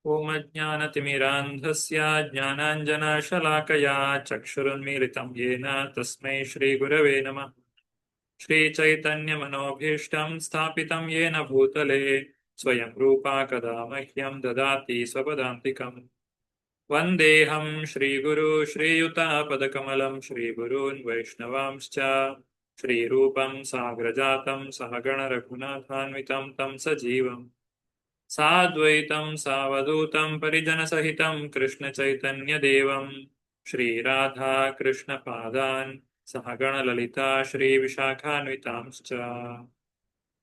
ಓಂ ಅಜ್ಞಾನತಿಮಿರಾಂಧಸ್ಯ ಜ್ಞಾನಾಂಜನಶಲಾಕಯಾ ಚಕ್ಷುರುನ್ಮೀಲಿತಂ ಯೇನ ತಸ್ಮೈ ಶ್ರೀಗುರವೇ ನಮಃ. ಶ್ರೀಚೈತನ್ಯಮನೋಭೀಷ್ಟಂ ಸ್ಥಾಪಿತಂ ಯೇನ ಭೂತಲೆ ಸ್ವಯಂ ರೂಪಾ ಕದಾ ಮಹ್ಯಂ ದದಾತಿ ಸ್ವಪದಾಂತಿಕಂ. ವಂದೇಹಂ ಶ್ರೀಗುರು ಶ್ರೀಯುತಾಪದಕಮಲಂ ಶ್ರೀಗುರೂನ್ ವೈಷ್ಣವಾಂಶ್ಚ ಶ್ರೀರೂಪಂ ಸಾಗ್ರಜಾತಂ ಸಹಗಣ ರಘುನಾಥಾನ್ವಿತಂ ತಂ ಸಜೀವಂ ಸಾದ್ವೈತಂ ಸಾವಧೂತಂ ಪರಿಜನಸಹಿತಂ ಕೃಷ್ಣ ಚೈತನ್ಯ ದೇವಂ ಶ್ರೀರಾಧಾ ಕೃಷ್ಣ ಪಾದಾನ್ ಸಹಗಣ ಲಲಿತಾ ಶ್ರೀ ವಿಶಾಖಾನ್ವಿತಾಂಶ್ಚ.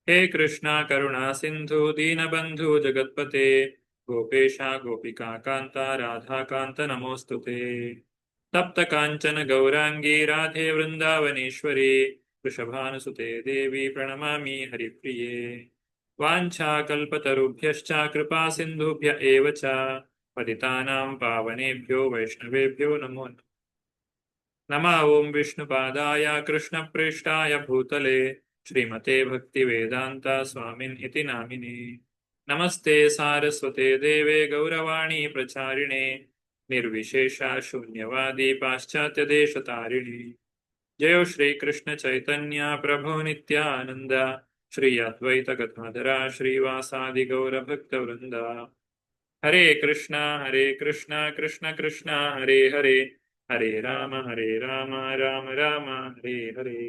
ಹೇ ಕೃಷ್ಣ ಕರುಣಾ ಸಿಂಧು ದೀನಬಂಧು ಜಗತ್ಪತೆ ಗೋಪೇಶ ಗೋಪಿಕಾ ಕಾಂತ ರಾಧಾಕಾಂತ ನಮೋಸ್ತುತೆ. ತಪ್ತ ಕಾಂಚನ ಗೌರಾಂಗಿ ರಾಧೆ ವೃಂದಾವನೇಶ್ವರಿ ವೃಷಭಾನುಸುತೆ ದೇವಿ ಪ್ರಣಮಾಮಿ ಹರಿಪ್ರಿಯೆ. ವಾಂಛಾಕಲ್ಪತರುಭ್ಯಶ್ಚ ಕೃಪಾ ಸಿಂಧುಭ್ಯ ಏವ ಚ ಪತಿತಾನಾಂ ಪಾವನೇಭ್ಯೋ ವೈಷ್ಣವೇಭ್ಯೋ ನಮೋ ನಮಃ. ಓಂ ವಿಷ್ಣುಪಾದಾಯ ಕೃಷ್ಣಪ್ರೇಷ್ಠಾಯ ಭೂತಲೆ ಶ್ರೀಮತೆ ಭಕ್ತಿವೇದಾಂತ ಸ್ವಾಮಿನ್ ಇತಿ ನಾಮಿನೇ. ನಮಸ್ತೆ ಸಾರಸ್ವತೆ ದೇವೆ ಗೌರವಾಣಿ ಪ್ರಚಾರಿಣೆ ನಿರ್ವಿಶೇಷ ಶೂನ್ಯವಾದಿ ಪಾಶ್ಚಾತ್ಯ ದೇಶತಾರಿಣಿ. ಜಯೋ ಶ್ರೀ ಕೃಷ್ಣ ಚೈತನ್ಯ ಪ್ರಭೋ ನಿತ್ಯಾನಂದ ಶ್ರೀ ಅದ್ವೈತ ಗದಾಧರ ಶ್ರೀವಾಸಾದಿ ಗೌರ ಭಕ್ತ ವೃಂದ. ಹರೇ ಕೃಷ್ಣ ಕೃಷ್ಣ ಕೃಷ್ಣ ಹರೇ ಹರೇ ಹರೇ ರಾಮ ರಾಮ ರಾಮ ಹರೇ ಹರೇ.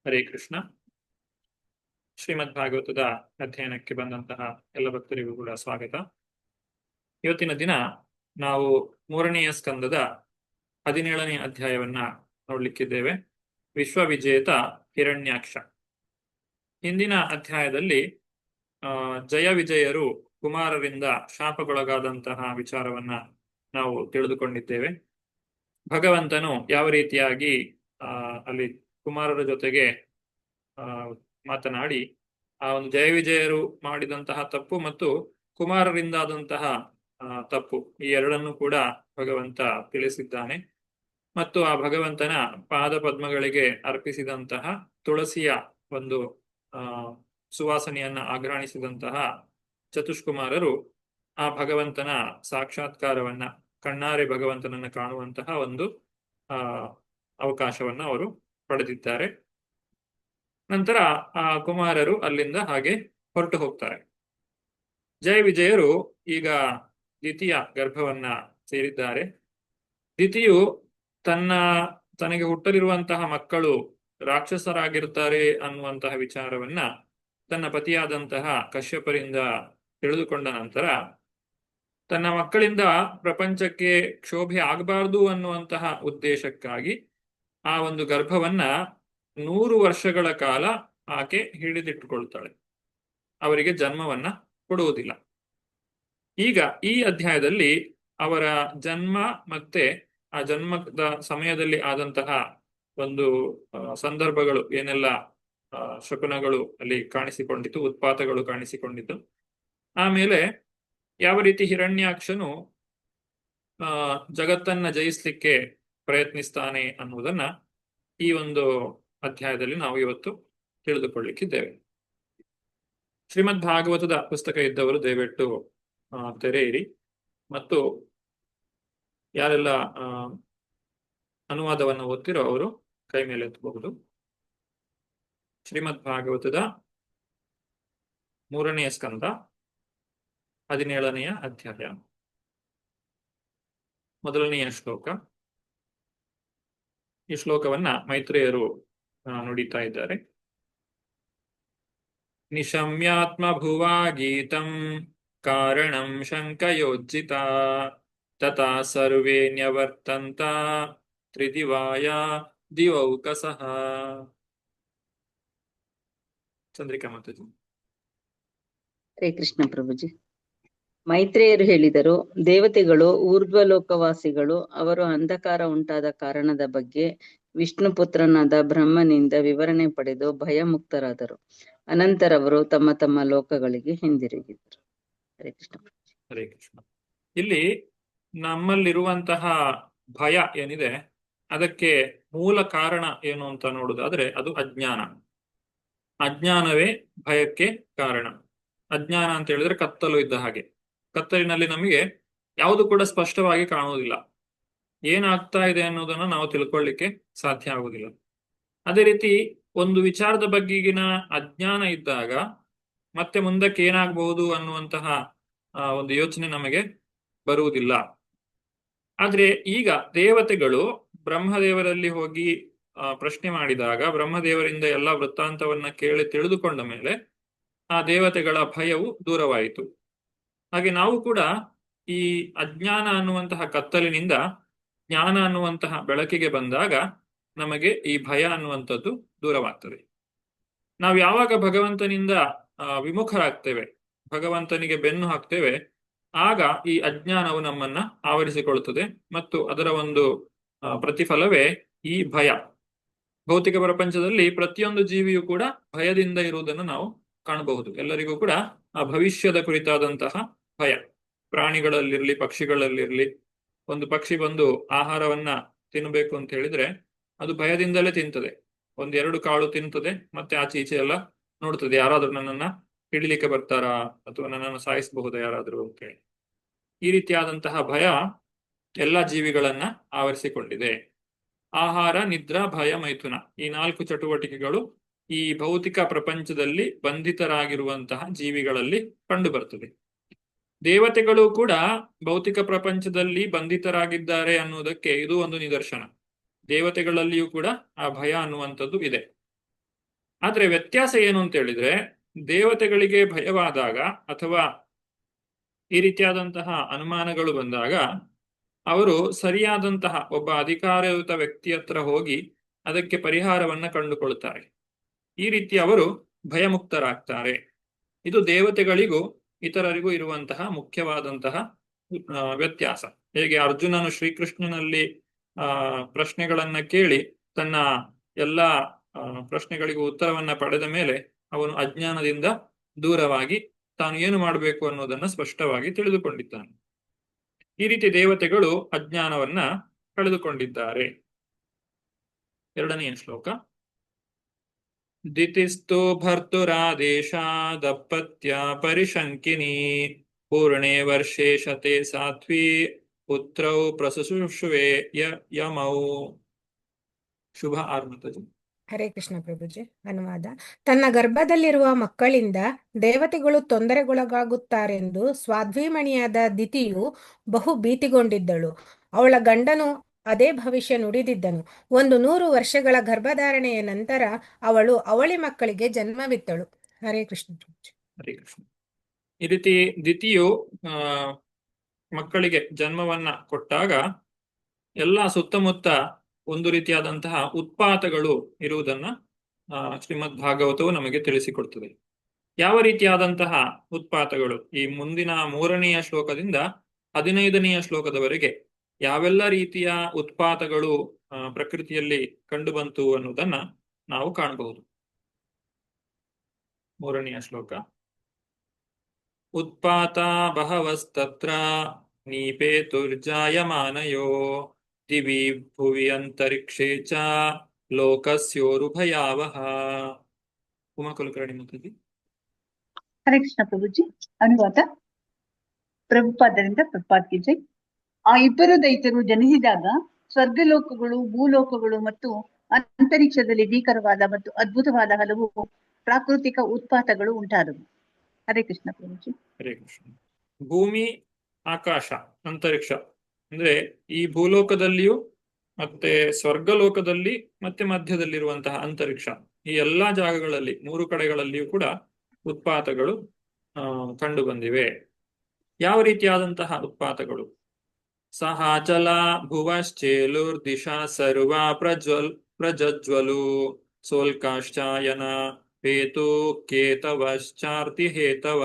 ಹರೇ ಕೃಷ್ಣ. ಶ್ರೀಮದ್ ಭಾಗವತದ ಅಧ್ಯಯನಕ್ಕೆ ಬಂದಂತಹ ಎಲ್ಲ ಭಕ್ತರಿಗೂ ಕೂಡ ಸ್ವಾಗತ. ಇವತ್ತಿನ ದಿನ ನಾವು 3ನೆಯ ಸ್ಕಂದದ 17ನೇ ಅಧ್ಯಾಯವನ್ನ ನೋಡ್ಲಿಕ್ಕಿದ್ದೇವೆ. ವಿಶ್ವವಿಜೇತ ಹಿರಣ್ಯಾಕ್ಷ. ಹಿಂದಿನ ಅಧ್ಯಾಯದಲ್ಲಿ ಜಯ ವಿಜಯರು ಕುಮಾರರಿಂದ ಶಾಪಗೊಳಗಾದಂತಹ ವಿಚಾರವನ್ನ ನಾವು ತಿಳಿದುಕೊಂಡಿದ್ದೇವೆ. ಭಗವಂತನು ಯಾವ ರೀತಿಯಾಗಿ ಅಲ್ಲಿ ಕುಮಾರರ ಜೊತೆಗೆ ಮಾತನಾಡಿ ಆ ಒಂದು ಜಯ ವಿಜಯರು ಮಾಡಿದಂತಹ ತಪ್ಪು ಮತ್ತು ಕುಮಾರರಿಂದಾದಂತಹ ತಪ್ಪು ಈ ಎರಡನ್ನೂ ಕೂಡ ಭಗವಂತ ತಿಳಿಸಿದ್ದಾನೆ. ಮತ್ತು ಆ ಭಗವಂತನ ಪಾದ ಪದ್ಮಗಳಿಗೆ ಅರ್ಪಿಸಿದಂತಹ ತುಳಸಿಯ ಒಂದು ಸುವಾಸನೆಯನ್ನ ಆಘ್ರಾಣಿಸಿದಂತಹ ಚತುಷ್ಕುಮಾರರು ಆ ಭಗವಂತನ ಸಾಕ್ಷಾತ್ಕಾರವನ್ನ ಕಣ್ಣಾರೆ ಭಗವಂತನನ್ನ ಕಾಣುವಂತಹ ಒಂದು ಅವಕಾಶವನ್ನ ಅವರು ಪಡೆದಿದ್ದಾರೆ. ನಂತರ ಆ ಕುಮಾರರು ಅಲ್ಲಿಂದ ಹಾಗೆ ಹೊರಟು ಹೋಗ್ತಾರೆ. ಜಯ ವಿಜಯರು ಈಗ ದ್ವಿತೀಯ ಗರ್ಭವನ್ನ ಸೇರಿದ್ದಾರೆ. ದ್ವಿತೀಯು ತನಗೆ ಹುಟ್ಟಲಿರುವಂತಹ ಮಕ್ಕಳು ರಾಕ್ಷಸರಾಗಿರ್ತಾರೆ ಅನ್ನುವಂತಹ ವಿಚಾರವನ್ನ ತನ್ನ ಪತಿಯಾದಂತಹ ಕಶ್ಯಪರಿಂದ ತಿಳಿದುಕೊಂಡ ನಂತರ ತನ್ನ ಮಕ್ಕಳಿಂದ ಪ್ರಪಂಚಕ್ಕೆ ಕ್ಷೋಭೆ ಆಗಬಾರದು ಅನ್ನುವಂತಹ ಉದ್ದೇಶಕ್ಕಾಗಿ ಆ ಒಂದು ಗರ್ಭವನ್ನ 100 ವರ್ಷಗಳ ಕಾಲ ಆಕೆ ಹಿಡಿದಿಟ್ಟುಕೊಳ್ತಾಳೆ. ಅವರಿಗೆ ಜನ್ಮವನ್ನ ಕೊಡುವುದಿಲ್ಲ. ಈಗ ಈ ಅಧ್ಯಾಯದಲ್ಲಿ ಅವರ ಜನ್ಮ ಮತ್ತೆ ಆ ಜನ್ಮದ ಸಮಯದಲ್ಲಿ ಆದಂತಹ ಒಂದು ಸಂದರ್ಭಗಳು ಏನೆಲ್ಲ ಶಕುನಗಳು ಅಲ್ಲಿ ಕಾಣಿಸಿಕೊಂಡಿತು, ಉತ್ಪಾತಗಳು ಕಾಣಿಸಿಕೊಂಡಿತು, ಆಮೇಲೆ ಯಾವ ರೀತಿ ಹಿರಣ್ಯಾಕ್ಷನು ಜಗತ್ತನ್ನ ಜಯಿಸ್ಲಿಕ್ಕೆ ಪ್ರಯತ್ನಿಸ್ತಾನೆ ಅನ್ನುವುದನ್ನ ಈ ಒಂದು ಅಧ್ಯಾಯದಲ್ಲಿ ನಾವು ಇವತ್ತು ತಿಳಿದುಕೊಳ್ಳಿಕ್ಕಿದ್ದೇವೆ. ಶ್ರೀಮದ್ ಭಾಗವತದ ಪುಸ್ತಕ ಇದ್ದವರು ದಯವಿಟ್ಟು ತೆರೆಯಿರಿ ಮತ್ತು ಯಾರೆಲ್ಲ ಅನುವಾದವನ್ನು ಓದ್ತಿರೋ ಅವರು ಕೈ ಮೇಲೆ ಎತ್ತಬಹುದು. ಶ್ರೀಮದ್ ಭಾಗವತದ 3ನೆಯ ಸ್ಕಂದ 17ನೆಯ ಅಧ್ಯಾಯ 1ನೆಯ ಶ್ಲೋಕ. ಈ ಶ್ಲೋಕವನ್ನ ಮೈತ್ರೇಯರು ನುಡಿತಾ ಇದ್ದಾರೆ. ನಿಶಮ್ಯಾತ್ಮ ಭುವಾ ಗೀತಂ ಕಾರಣಂ ಶಂಕಯೋಜ್ಜಿತ ತಥಾ ಸರ್ವೇ ನ್ಯವರ್ತಂತ ತ್ರಿದಿವಾಯ ದಿವೌಕಸಃ. ಚಂದ್ರಿಕಾ ಮಾತಾಜಿ. ಹರೇ ಕೃಷ್ಣ ಪ್ರಭುಜಿ. ಮೈತ್ರೇಯರು ಹೇಳಿದರು, ದೇವತೆಗಳು ಊರ್ಧ್ವಲೋಕವಾಸಿಗಳು ಅವರು ಅಂಧಕಾರ ಉಂಟಾದ ಕಾರಣದ ಬಗ್ಗೆ ವಿಷ್ಣು ಪುತ್ರನಾದ ಬ್ರಹ್ಮನಿಂದ ವಿವರಣೆ ಪಡೆದು ಭಯಮುಕ್ತರಾದರು. ಅನಂತರ ಅವರು ತಮ್ಮ ತಮ್ಮ ಲೋಕಗಳಿಗೆ ಹಿಂದಿರುಗಿದರು. ಹರೇ ಕೃಷ್ಣ. ಹರೇ ಕೃಷ್ಣ. ಇಲ್ಲಿ ನಮ್ಮಲ್ಲಿರುವಂತಹ ಭಯ ಏನಿದೆ ಅದಕ್ಕೆ ಮೂಲ ಕಾರಣ ಏನು ಅಂತ ನೋಡುದಾದ್ರೆ ಅದು ಅಜ್ಞಾನ. ಅಜ್ಞಾನವೇ ಭಯಕ್ಕೆ ಕಾರಣ. ಅಜ್ಞಾನ ಅಂತ ಹೇಳಿದ್ರೆ ಕತ್ತಲು ಇದ್ದ ಹಾಗೆ. ಕತ್ತಲಿನಲ್ಲಿ ನಮಗೆ ಯಾವುದು ಕೂಡ ಸ್ಪಷ್ಟವಾಗಿ ಕಾಣುವುದಿಲ್ಲ. ಏನಾಗ್ತಾ ಇದೆ ಅನ್ನೋದನ್ನ ನಾವು ತಿಳ್ಕೊಳ್ಳಿಕ್ಕೆ ಸಾಧ್ಯ ಆಗುದಿಲ್ಲ. ಅದೇ ರೀತಿ ಒಂದು ವಿಚಾರದ ಬಗ್ಗೆಗಿನ ಅಜ್ಞಾನ ಇದ್ದಾಗ ಮತ್ತೆ ಮುಂದಕ್ಕೆ ಏನಾಗಬಹುದು ಅನ್ನುವಂತಹ ಒಂದು ಯೋಚನೆ ನಮಗೆ ಬರುವುದಿಲ್ಲ. ಆದ್ರೆ ಈಗ ದೇವತೆಗಳು ಬ್ರಹ್ಮದೇವರಲ್ಲಿ ಹೋಗಿ ಪ್ರಶ್ನೆ ಮಾಡಿದಾಗ ಬ್ರಹ್ಮದೇವರಿಂದ ಎಲ್ಲ ವೃತ್ತಾಂತವನ್ನ ಕೇಳಿ ತಿಳಿದುಕೊಂಡ ಮೇಲೆ ಆ ದೇವತೆಗಳ ಭಯವು ದೂರವಾಯಿತು. ಹಾಗೆ ನಾವು ಕೂಡ ಈ ಅಜ್ಞಾನ ಅನ್ನುವಂತಹ ಕತ್ತಲಿನಿಂದ ಜ್ಞಾನ ಅನ್ನುವಂತಹ ಬೆಳಕಿಗೆ ಬಂದಾಗ ನಮಗೆ ಈ ಭಯ ಅನ್ನುವಂಥದ್ದು ದೂರವಾಗ್ತದೆ. ನಾವು ಯಾವಾಗ ಭಗವಂತನಿಂದ ವಿಮುಖರಾಗ್ತೇವೆ, ಭಗವಂತನಿಗೆ ಬೆನ್ನು ಹಾಕ್ತೇವೆ, ಆಗ ಈ ಅಜ್ಞಾನವು ನಮ್ಮನ್ನ ಆವರಿಸಿಕೊಳ್ಳುತ್ತದೆ ಮತ್ತು ಅದರ ಒಂದು ಪ್ರತಿಫಲವೇ ಈ ಭಯ. ಭೌತಿಕ ಪ್ರಪಂಚದಲ್ಲಿ ಪ್ರತಿಯೊಂದು ಜೀವಿಯು ಕೂಡ ಭಯದಿಂದ ಇರುವುದನ್ನು ನಾವು ಕಾಣಬಹುದು. ಎಲ್ಲರಿಗೂ ಕೂಡ ಆ ಭವಿಷ್ಯದ ಕುರಿತಾದಂತಹ ಭಯ. ಪ್ರಾಣಿಗಳಲ್ಲಿರ್ಲಿ, ಪಕ್ಷಿಗಳಲ್ಲಿರ್ಲಿ, ಒಂದು ಪಕ್ಷಿ ಬಂದು ಆಹಾರವನ್ನ ತಿನ್ನಬೇಕು ಅಂತ ಹೇಳಿದ್ರೆ ಅದು ಭಯದಿಂದಲೇ ತಿಂತದೆ. ಒಂದೆರಡು ಕಾಳು ತಿಂತದೆ, ಮತ್ತೆ ಆಚೆ ಈಚೆ ಎಲ್ಲ ನೋಡ್ತದೆ, ಯಾರಾದ್ರೂ ನನ್ನನ್ನ ಹಿಡಿಲಿಕ್ಕೆ ಬರ್ತಾರಾ ಅಥವಾ ನನ್ನನ್ನು ಸಾಯಿಸಬಹುದಾ ಯಾರಾದ್ರೂ ಅಂತೇಳಿ. ಈ ರೀತಿಯಾದಂತಹ ಭಯ ಎಲ್ಲ ಜೀವಿಗಳನ್ನ ಆವರಿಸಿಕೊಂಡಿದೆ. ಆಹಾರ, ನಿದ್ರಾ, ಭಯ, ಮೈಥುನ, ಈ 4 ಚಟುವಟಿಕೆಗಳು ಈ ಭೌತಿಕ ಪ್ರಪಂಚದಲ್ಲಿ ಬಂಧಿತರಾಗಿರುವಂತಹ ಜೀವಿಗಳಲ್ಲಿ ಕಂಡು ಬರ್ತದೆ. ದೇವತೆಗಳು ಕೂಡ ಭೌತಿಕ ಪ್ರಪಂಚದಲ್ಲಿ ಬಂಧಿತರಾಗಿದ್ದಾರೆ ಅನ್ನುವುದಕ್ಕೆ ಇದು ಒಂದು ನಿದರ್ಶನ. ದೇವತೆಗಳಲ್ಲಿಯೂ ಕೂಡ ಆ ಭಯ ಅನ್ನುವಂಥದ್ದು ಇದೆ. ಆದ್ರೆ ವ್ಯತ್ಯಾಸ ಏನು ಅಂತ ಹೇಳಿದ್ರೆ, ದೇವತೆಗಳಿಗೆ ಭಯವಾದಾಗ ಅಥವಾ ಈ ರೀತಿಯಾದಂತಹ ಅನುಮಾನಗಳು ಬಂದಾಗ ಅವರು ಸರಿಯಾದಂತಹ ಒಬ್ಬ ಅಧಿಕಾರಯುತ ವ್ಯಕ್ತಿ ಹತ್ರ ಹೋಗಿ ಅದಕ್ಕೆ ಪರಿಹಾರವನ್ನ ಕಂಡುಕೊಳ್ತಾರೆ. ಈ ರೀತಿ ಅವರು ಭಯಮುಕ್ತರಾಗ್ತಾರೆ. ಇದು ದೇವತೆಗಳಿಗೂ ಇತರರಿಗೂ ಇರುವಂತಹ ಮುಖ್ಯವಾದಂತಹ ವ್ಯತ್ಯಾಸ. ಹೇಗೆ ಅರ್ಜುನನು ಶ್ರೀಕೃಷ್ಣನಲ್ಲಿ ಪ್ರಶ್ನೆಗಳನ್ನ ಕೇಳಿ ತನ್ನ ಎಲ್ಲ ಪ್ರಶ್ನೆಗಳಿಗೂ ಉತ್ತರವನ್ನ ಪಡೆದ ಮೇಲೆ ಅವನು ಅಜ್ಞಾನದಿಂದ ದೂರವಾಗಿ ತಾನು ಏನು ಮಾಡಬೇಕು ಅನ್ನೋದನ್ನ ಸ್ಪಷ್ಟವಾಗಿ ತಿಳಿದುಕೊಂಡಿದ್ದಾನೆ. ಈ ರೀತಿ ದೇವತೆಗಳು ಅಜ್ಞಾನವನ್ನ ಕಳೆದುಕೊಂಡಿದ್ದಾರೆ. 2ನೇ ಶ್ಲೋಕ. ದಿತಿಸ್ತು ಭರ್ತುರಾದೇಶಾದಪ್ಪತ್ಯ ಪರಿಶಂಕಿನಿ ಪೂರ್ಣೇ ವರ್ಷೇ ಶತೆ ಸಾತ್ವಿ ಪುತ್ರೌ ಪ್ರಸುಷುವೆ ಯಮೌ. ಶುಭ ಆರ್ಮತಜಿ. ಹರೇ ಕೃಷ್ಣ ಪ್ರಭುಜಿ. ಅನುವಾದ. ತನ್ನ ಗರ್ಭದಲ್ಲಿರುವ ಮಕ್ಕಳಿಂದ ದೇವತೆಗಳು ತೊಂದರೆಗೊಳಗಾಗುತ್ತಾರೆಂದು ಸ್ವಾಧ್ವೀಮಣಿಯಾದ ದಿತಿಯು ಬಹು ಭೀತಿಗೊಂಡಿದ್ದಳು. ಅವಳ ಗಂಡನು ಅದೇ ಭವಿಷ್ಯ ನುಡಿದಿದ್ದನು. 100 ವರ್ಷಗಳ ಗರ್ಭಧಾರಣೆಯ ನಂತರ ಅವಳು ಅವಳಿ ಮಕ್ಕಳಿಗೆ ಜನ್ಮವಿತ್ತಳು. ಹರೇ ಕೃಷ್ಣ ಪ್ರಭುಜಿ. ಹರೇ ಕೃಷ್ಣ. ಈ ರೀತಿ ದಿತಿಯು ಮಕ್ಕಳಿಗೆ ಜನ್ಮವನ್ನ ಕೊಟ್ಟಾಗ ಎಲ್ಲ ಸುತ್ತಮುತ್ತ ಒಂದು ರೀತಿಯಾದಂತಹ ಉತ್ಪಾತಗಳು ಇರುವುದನ್ನ ಶ್ರೀಮದ್ ಭಾಗವತವು ನಮಗೆ ತಿಳಿಸಿಕೊಡ್ತದೆ. ಯಾವ ರೀತಿಯಾದಂತಹ ಉತ್ಪಾತಗಳು? ಈ ಮುಂದಿನ 3ನೆಯ ಶ್ಲೋಕದಿಂದ 15ನೆಯ ಶ್ಲೋಕದವರೆಗೆ ಯಾವೆಲ್ಲ ರೀತಿಯ ಉತ್ಪಾತಗಳು ಪ್ರಕೃತಿಯಲ್ಲಿ ಕಂಡುಬಂತು ಅನ್ನುವುದನ್ನ ನಾವು ಕಾಣಬಹುದು. 3ನೆಯ ಶ್ಲೋಕ. ಉತ್ಪಾತ ಬಹವಸ್ತತ್ರ ನೀಪೇತುರ್ಜಾಯಮಾನಯೋ ದಿವಿ ಭುವಿ ಅಂತರಿಕ್ಷೇ ಚ ಲೋಕಸ್ಯೋರುಭಯಾವಹ. ಉಮಾ ಕುಲಕರ್ಣಿ ಮಾತಾಜಿ. ಹರೇ ಕೃಷ್ಣ ಪ್ರಭುಜಿ. ಅನುವಾದ ಪ್ರಭುಪಾದರಿಂದ ಪ್ರಭುಪಾದ್ಗೆ ಜೈ. ಆ ಇಬ್ಬರು ದೈತ್ಯರು ಜನಿಸಿದಾಗ ಸ್ವರ್ಗಲೋಕಗಳು, ಭೂಲೋಕಗಳು ಮತ್ತು ಅಂತರಿಕ್ಷದಲ್ಲಿ ಭೀಕರವಾದ ಮತ್ತು ಅದ್ಭುತವಾದ ಹಲವು ಪ್ರಾಕೃತಿಕ ಉತ್ಪಾತಗಳು ಉಂಟಾದವು. ಹರೇ ಕೃಷ್ಣ ಪ್ರಭುಜಿ. ಹರೇ ಕೃಷ್ಣ. ಭೂಮಿ, ಆಕಾಶ, ಅಂತರಿಕ್ಷ ಅಂದ್ರೆ ಈ ಭೂಲೋಕದಲ್ಲಿಯೂ ಮತ್ತೆ ಸ್ವರ್ಗಲೋಕದಲ್ಲಿ ಮತ್ತೆ ಮಧ್ಯದಲ್ಲಿರುವಂತಹ ಅಂತರಿಕ್ಷ, ಈ ಎಲ್ಲಾ ಜಾಗಗಳಲ್ಲಿ 3 ಕಡೆಗಳಲ್ಲಿಯೂ ಕೂಡ ಉತ್ಪಾತಗಳು ಕಂಡು ಬಂದಿವೆ. ಯಾವ ರೀತಿಯಾದಂತಹ ಉತ್ಪಾತಗಳು? ಸಹಾಚಲ ಭುವಶ್ಚೇಲುರ್ದಿಶಾ ಸರ್ವ ಪ್ರಜ್ವಲು ಸೋಲ್ಕಾಶ್ಚಾಯನ ಹೇತು ಕೇತವಶ್ಚಾರ್ತಿ ಹೇತವ.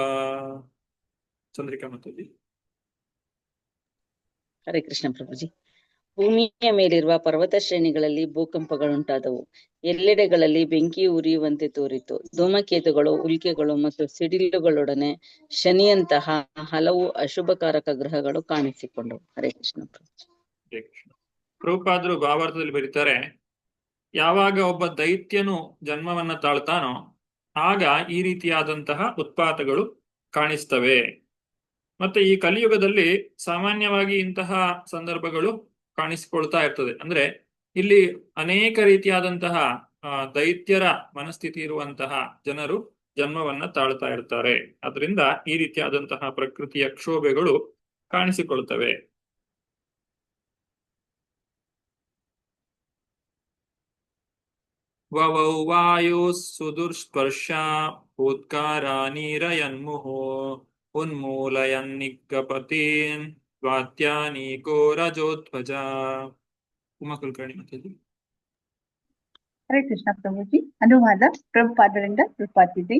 ಚಂದ್ರಿಕಾ ಮಾತಾಜಿ. ಹರೇ ಕೃಷ್ಣ ಪ್ರಭುಜಿ. ಭೂಮಿಯ ಮೇಲಿರುವ ಪರ್ವತ ಶ್ರೇಣಿಗಳಲ್ಲಿ ಭೂಕಂಪಗಳುಂಟಾದವು. ಎಲ್ಲೆಡೆಗಳಲ್ಲಿ ಬೆಂಕಿ ಉರಿಯುವಂತೆ ತೋರಿತು. ಧೂಮಕೇತುಗಳು, ಉಲ್ಕೆಗಳು ಮತ್ತು ಸಿಡಿಲುಗಳೊಡನೆ ಶನಿಯಂತಹ ಹಲವು ಅಶುಭಕಾರಕ ಗ್ರಹಗಳು ಕಾಣಿಸಿಕೊಂಡವು. ಹರೇ ಕೃಷ್ಣ ಪ್ರಭುಜಿ. ಹರೇ ಕೃಷ್ಣ. ಪ್ರಭುಪಾದರು ಭಾವಾರ್ಥದಲ್ಲಿ ಬರೀತಾರೆ, ಯಾವಾಗ ಒಬ್ಬ ದೈತ್ಯನು ಜನ್ಮವನ್ನ ತಾಳ್ತಾನೋ ಆಗ ಈ ರೀತಿಯಾದಂತಹ ಉತ್ಪಾತಗಳು ಕಾಣಿಸ್ತವೆ. ಮತ್ತೆ ಈ ಕಲಿಯುಗದಲ್ಲಿ ಸಾಮಾನ್ಯವಾಗಿ ಇಂತಹ ಸಂದರ್ಭಗಳು ಕಾಣಿಸಿಕೊಳ್ತಾ ಇರ್ತದೆ. ಅಂದ್ರೆ ಇಲ್ಲಿ ಅನೇಕ ರೀತಿಯಾದಂತಹ ದೈತ್ಯರ ಮನಸ್ಥಿತಿ ಇರುವಂತಹ ಜನರು ಜನ್ಮವನ್ನ ತಾಳ್ತಾ ಇರ್ತಾರೆ. ಅದರಿಂದ ಈ ರೀತಿಯಾದಂತಹ ಪ್ರಕೃತಿಯ ಕ್ಷೋಭೆಗಳು ಕಾಣಿಸಿಕೊಳ್ತವೆ. ವವೌ ವಾಯು ಸುದುರ್ಸ್ಪರ್ಶ ಉದ್ಗಾರ ನೀರಯನ್ಮುಹೋ ಉನ್ಮೂಲಯನ್ನಿಗ್ಗಪತೀನ್ ವಾತ್ಯಾನೀಕೋ ರಜೋಧ್ವಜ. ಉಮಾ ಕುಲಕರ್ಣಿ ಮಾತಾಡಿ. ಹರೇ ಕೃಷ್ಣ ಪ್ರಭುಜಿ. ಅನುವಾದ ಪ್ರಭುಪಾದರಿಂದ ಪ್ರಭುಪಾದಿದೆ.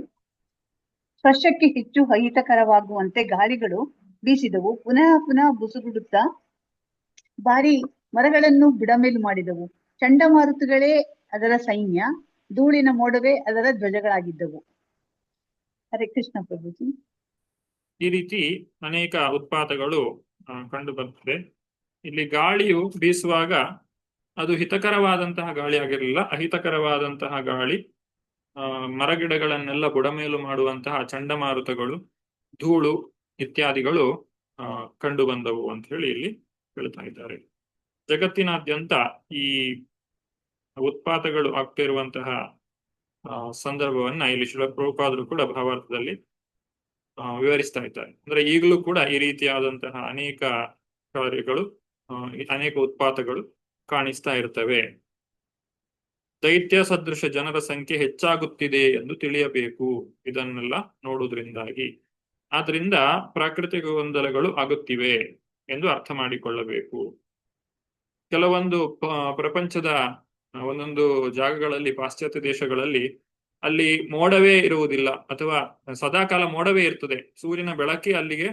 ಸ್ಪರ್ಶಕ್ಕೆ ಹೆಚ್ಚು ಅಹಿತಕರವಾಗುವಂತೆ ಗಾಳಿಗಳು ಬೀಸಿದವು. ಪುನಃ ಪುನಃ ಬುಸುಗುಡುತ್ತಾ ಭಾರಿ ಮರಗಳನ್ನು ಬುಡಮೇಲು ಮಾಡಿದವು. ಚಂಡಮಾರುತಗಳೇ ಅದರ ಸೈನ್ಯ, ಧೂಳಿನ ಮೋಡವೇ ಅದರ ಧ್ವಜಗಳಾಗಿದ್ದವು. ಹರೇ ಕೃಷ್ಣ ಪ್ರಭುಜಿ. ಈ ರೀತಿ ಅನೇಕ ಉತ್ಪಾತಗಳು ಕಂಡು ಬರ್ತದೆ. ಇಲ್ಲಿ ಗಾಳಿಯು ಬೀಸುವಾಗ ಅದು ಹಿತಕರವಾದಂತಹ ಗಾಳಿ ಆಗಿರಲಿಲ್ಲ, ಅಹಿತಕರವಾದಂತಹ ಗಾಳಿ, ಮರಗಿಡಗಳನ್ನೆಲ್ಲ ಬುಡಮೇಲು ಮಾಡುವಂತಹ ಚಂಡಮಾರುತಗಳು, ಧೂಳು ಇತ್ಯಾದಿಗಳು ಕಂಡು ಬಂದವು ಅಂತ ಹೇಳಿ ಇಲ್ಲಿ ಹೇಳ್ತಾ ಇದ್ದಾರೆ. ಜಗತ್ತಿನಾದ್ಯಂತ ಈ ಉತ್ಪಾತಗಳು ಆಗ್ತಿರುವಂತಹ ಸಂದರ್ಭವನ್ನ ಇಲ್ಲಿ ಶ್ರೀಲ ಪ್ರಭುಪಾದರು ಕೂಡ ಭಾವಾರ್ಥದಲ್ಲಿ ವಿವರಿಸ್ತಾ ಇದ್ದಾರೆ. ಅಂದ್ರೆ ಈಗಲೂ ಕೂಡ ಈ ರೀತಿಯಾದಂತಹ ಅನೇಕ ಕಾರ್ಯಗಳು, ಅನೇಕ ಉತ್ಪಾತಗಳು ಕಾಣಿಸ್ತಾ ಇರ್ತವೆ. ದೈತ್ಯ ಸದೃಶ ಜನರ ಸಂಖ್ಯೆ ಹೆಚ್ಚಾಗುತ್ತಿದೆ ಎಂದು ತಿಳಿಯಬೇಕು ಇದನ್ನೆಲ್ಲ ನೋಡುವುದರಿಂದಾಗಿ. ಆದ್ರಿಂದ ಪ್ರಾಕೃತಿಕ ಗೊಂದಲಗಳು ಆಗುತ್ತಿವೆ ಎಂದು ಅರ್ಥ ಮಾಡಿಕೊಳ್ಳಬೇಕು. ಕೆಲವೊಂದು ಪ್ರಪಂಚದ ಒಂದೊಂದು ಜಾಗಗಳಲ್ಲಿ, ಪಾಶ್ಚಾತ್ಯ ದೇಶಗಳಲ್ಲಿ ಅಲ್ಲಿ ಮೋಡವೇ ಇರುವುದಿಲ್ಲ, ಅಥವಾ ಸದಾಕಾಲ ಮೋಡವೇ ಇರ್ತದೆ, ಸೂರ್ಯನ ಬೆಳಕೇ ಅಲ್ಲಿಗೆ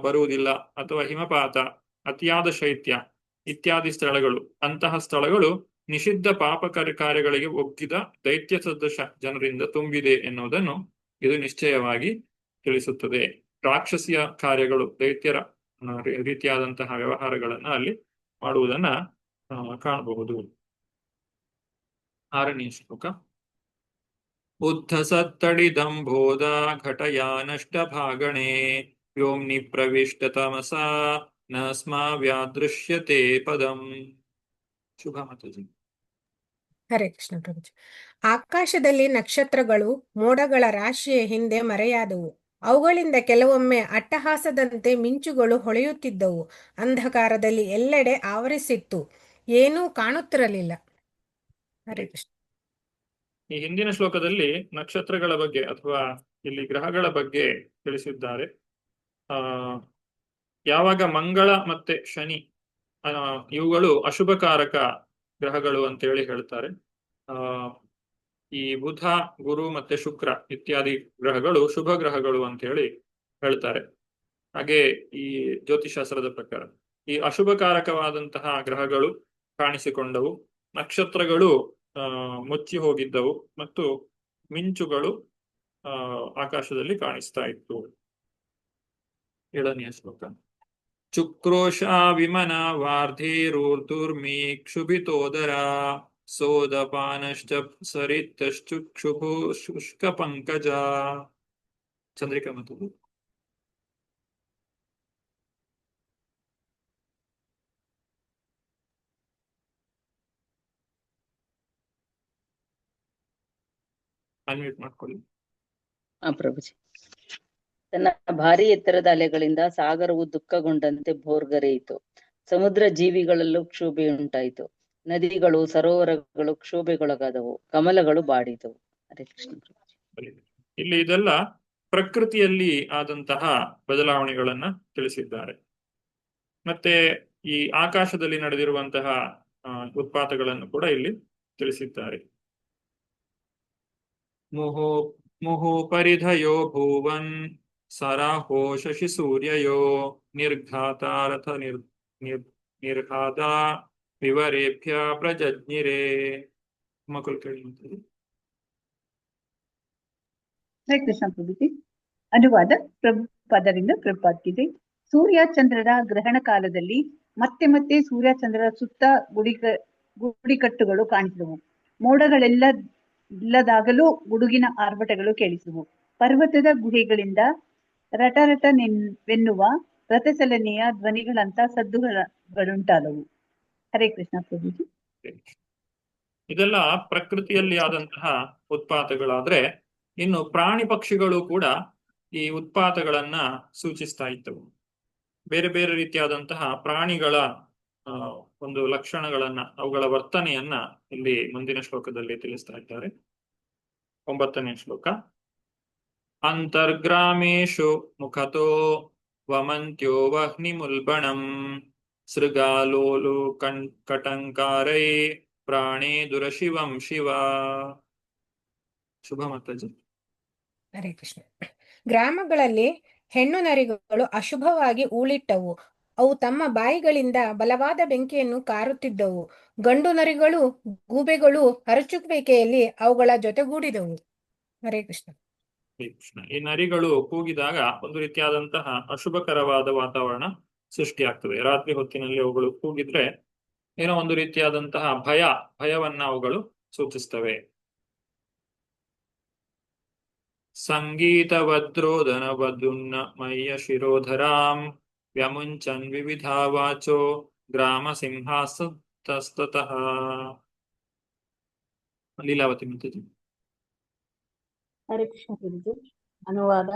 ಬರುವುದಿಲ್ಲ, ಅಥವಾ ಹಿಮಪಾತ, ಅತಿಯಾದ ಶೈತ್ಯ ಇತ್ಯಾದಿ ಸ್ಥಳಗಳು, ಅಂತಹ ಸ್ಥಳಗಳು ನಿಷಿದ್ಧ ಪಾಪ ಕಾರ್ಯಗಳಿಗೆ ಒಗ್ಗಿದ ದೈತ್ಯ ಸದೃಶ ಜನರಿಂದ ತುಂಬಿದೆ ಎನ್ನುವುದನ್ನು ಇದು ನಿಶ್ಚಯವಾಗಿ ತಿಳಿಸುತ್ತದೆ. ರಾಕ್ಷಸಿಯ ಕಾರ್ಯಗಳು, ದೈತ್ಯರ ರೀತಿಯಾದಂತಹ ವ್ಯವಹಾರಗಳನ್ನ ಅಲ್ಲಿ ಮಾಡುವುದನ್ನ ಕಾಣಬಹುದು. 6ನೇ ಶ್ಲೋಕ. ಉದ್ಧಸತ್ತಡಿದಂಬೋಧ ಘಟಯಾ ನಷ್ಟ ಭಾಗಣೆ ವ್ಯೋಮ್ನಿ ಪ್ರವಿಷ್ಟ ತಮಸಾ ನ ಸ್ಮಾವ್ಯಾದೃಶ್ಯತೆ ಪದಂ. ಶುಭ ಮಾತಾಜಿ. ಹರೇ ಕೃಷ್ಣ ಪ್ರಭುಜಿ. ಆಕಾಶದಲ್ಲಿ ನಕ್ಷತ್ರಗಳು ಮೋಡಗಳ ರಾಶಿಯ ಹಿಂದೆ ಮರೆಯಾದವು. ಅವುಗಳಿಂದ ಕೆಲವೊಮ್ಮೆ ಅಟ್ಟಹಾಸದಂತೆ ಮಿಂಚುಗಳು ಹೊಳೆಯುತ್ತಿದ್ದವು. ಅಂಧಕಾರದಲ್ಲಿ ಎಲ್ಲೆಡೆ ಆವರಿಸಿತ್ತು, ಏನೂ ಕಾಣುತ್ತಿರಲಿಲ್ಲ. ಹರೇ ಕೃಷ್ಣ. ಈ ಹಿಂದಿನ ಶ್ಲೋಕದಲ್ಲಿ ನಕ್ಷತ್ರಗಳ ಬಗ್ಗೆ ಅಥವಾ ಇಲ್ಲಿ ಗ್ರಹಗಳ ಬಗ್ಗೆ ತಿಳಿಸಿದ್ದಾರೆ. ಯಾವಾಗ ಮಂಗಳ ಮತ್ತೆ ಶನಿ ಇವುಗಳು ಅಶುಭಕಾರಕ ಗ್ರಹಗಳು ಅಂತೇಳಿ ಹೇಳ್ತಾರೆ. ಈ ಬುಧ, ಗುರು ಮತ್ತೆ ಶುಕ್ರ ಇತ್ಯಾದಿ ಗ್ರಹಗಳು ಶುಭ ಗ್ರಹಗಳು ಅಂತ ಹೇಳಿ ಹೇಳ್ತಾರೆ. ಹಾಗೆ ಈ ಜ್ಯೋತಿಷಾಸ್ತ್ರದ ಪ್ರಕಾರ ಈ ಅಶುಭಕಾರಕವಾದಂತಹ ಗ್ರಹಗಳು ಕಾಣಿಸಿಕೊಂಡವು, ನಕ್ಷತ್ರಗಳು ಮುಚ್ಚಿ ಹೋಗಿದ್ದವು, ಮತ್ತು ಮಿಂಚುಗಳು ಆಕಾಶದಲ್ಲಿ ಕಾಣಿಸ್ತಾ ಇತ್ತು. 7ನೇ ಶ್ಲೋಕ. ಚುಕ್ರೋಶಾ ವಿಮನ ವಾರ್ಧೀರೂರ್ಧುರ್ಮಿ ಕ್ಷುಭಿತೋದರ ಸೋದಪಾನಶ್ಚ ಸರಿತಶ್ಚುಕ್ಷುಭು ಶುಷ್ಕ ಪಂಕಜ. ಚಂದ್ರಿಕಾ ಮತ್ತು ಅನ್ಮ್ಯೂಟ್ ಮಾಡ್ಕೊಳ್ಳಿ. ಪ್ರಭುಜಿ. ತನ್ನ ಭಾರಿ ಎತ್ತರದ ಅಲೆಗಳಿಂದ ಸಾಗರವು ದುಃಖಗೊಂಡಂತೆ ಭೋರ್ಗರೆಯಿತು. ಸಮುದ್ರ ಜೀವಿಗಳಲ್ಲೂ ಕ್ಷೋಭೆಯುಂಟಾಯಿತು. ನದಿಗಳು, ಸರೋವರಗಳು ಕ್ಷೋಭೆಗೊಳಗಾದವು. ಕಮಲಗಳು ಬಾಡಿದವು. ಹರೇ ಕೃಷ್ಣ ಪ್ರಭುಜಿ. ಇಲ್ಲಿ ಇದೆಲ್ಲ ಪ್ರಕೃತಿಯಲ್ಲಿ ಆದಂತಹ ಬದಲಾವಣೆಗಳನ್ನ ತಿಳಿಸಿದ್ದಾರೆ. ಮತ್ತೆ ಈ ಆಕಾಶದಲ್ಲಿ ನಡೆದಿರುವಂತಹ ಉತ್ಪಾತಗಳನ್ನು ಕೂಡ ಇಲ್ಲಿ ತಿಳಿಸಿದ್ದಾರೆ. ಮುಹು ಪರಿಧಯೋ ಭುವನ್ ಸರಾಹೋ ಶಶಿ ಸೂರ್ಯಯೋ ನಿರ್ಘಾತಾರಥ ನಿರ್ಘಾತ ವಿವರೇಭ್ಯ ಪ್ರಜಜ್ಞಿರೇ. ಹರೇ ಕೃಷ್ಣ ಪ್ರಭುಜಿ. ಅನುವಾದ ಪ್ರಭುಪಾದರಿಂದ ಪ್ರಭುಪಾದಿದೆ. ಸೂರ್ಯ ಚಂದ್ರರ ಗ್ರಹಣ ಕಾಲದಲ್ಲಿ ಮತ್ತೆ ಮತ್ತೆ ಸೂರ್ಯ ಚಂದ್ರರ ಸುತ್ತ ಗುಡಿಕಟ್ಟುಗಳು ಕಾಣಿಸಿದವು. ಮೋಡಗಳೆಲ್ಲದಾಗಲೂ ಗುಡುಗಿನ ಆರ್ಭಟಗಳು ಕೇಳಿಸಿದವು. ಪರ್ವತದ ಗುಹೆಗಳಿಂದ ರಟ ವೆನ್ನುವ ರಥಚಲನೆಯ ಧ್ವನಿಗಳಂತ ಸದ್ದುಗಳುಂಟಾದವು. ಹರೇ ಕೃಷ್ಣ ಪ್ರಭುಜಿ. ಇದೆಲ್ಲ ಪ್ರಕೃತಿಯಲ್ಲಿ ಆದಂತಹ ಉತ್ಪಾತಗಳಾದ್ರೆ, ಇನ್ನು ಪ್ರಾಣಿ ಪಕ್ಷಿಗಳು ಕೂಡ ಈ ಉತ್ಪಾತಗಳನ್ನ ಸೂಚಿಸ್ತಾ ಇದ್ದವು. ಬೇರೆ ಬೇರೆ ರೀತಿಯಾದಂತಹ ಪ್ರಾಣಿಗಳ ಒಂದು ಲಕ್ಷಣಗಳನ್ನ, ಅವುಗಳ ವರ್ತನೆಯನ್ನ ಇಲ್ಲಿ ಮುಂದಿನ ಶ್ಲೋಕದಲ್ಲಿ ತಿಳಿಸ್ತಾ ಇದ್ದಾರೆ. 9ನೇ ಶ್ಲೋಕ. ಅಂತರ್ಗ್ರಾಮೇಶು ಮುಖತೋ ವಮಂತ್ಯೋ ವಹ್ನಿಮುಲ್ಬಣಂ ಸೃಗಾಲೋಲು ಕಟಂಕಾರೈ ಪ್ರಾಣೇ ದುರಶಿವಂ ಶಿವ. ಶುಭ ಮಾತಾಜಿ. ಹರೇ ಕೃಷ್ಣ. ಗ್ರಾಮಗಳಲ್ಲಿ ಹೆಣ್ಣು ನರಿಗಳು ಅಶುಭವಾಗಿ ಊಳಿಟ್ಟವು. ಅವು ತಮ್ಮ ಬಾಯಿಗಳಿಂದ ಬಲವಾದ ಬೆಂಕಿಯನ್ನು ಕಾರುತ್ತಿದ್ದವು. ಗಂಡು ನರಿಗಳು ಗೂಬೆಗಳು ಅರಚುವಿಕೆಯಲ್ಲಿ ಅವುಗಳ ಜೊತೆಗೂಡಿದವು. ಹರೇ ಕೃಷ್ಣ. ಈ ನರಿಗಳು ಕೂಗಿದಾಗ ಒಂದು ರೀತಿಯಾದಂತಹ ಅಶುಭಕರವಾದ ವಾತಾವರಣ ಸೃಷ್ಟಿಯಾಗ್ತದೆ. ರಾತ್ರಿ ಹೊತ್ತಿನಲ್ಲಿ ಅವುಗಳು ಕೂಗಿದ್ರೆ ಏನೋ ಒಂದು ರೀತಿಯಾದಂತಹ ಭಯವನ್ನ ಅವುಗಳು ಸೂಚಿಸ್ತವೆ. ಸಂಗೀತ ವದ್ರೋದನ ವದುನ್ನ ಮಯ್ಯ ಶಿರೋಧರಾಂ ವ್ಯಮುಂಚನ್ ವಿವಿಧಾ ವಾಚೋ ಗ್ರಾಮ ಸಿಂಹಾಸತಸ್ತತಃ. ಲೀಲಾವತಿ ಮಿಂಚಿ. ಹರೇ ಕೃಷ್ಣ ಪ್ರಭು. ಅನುವಾದ: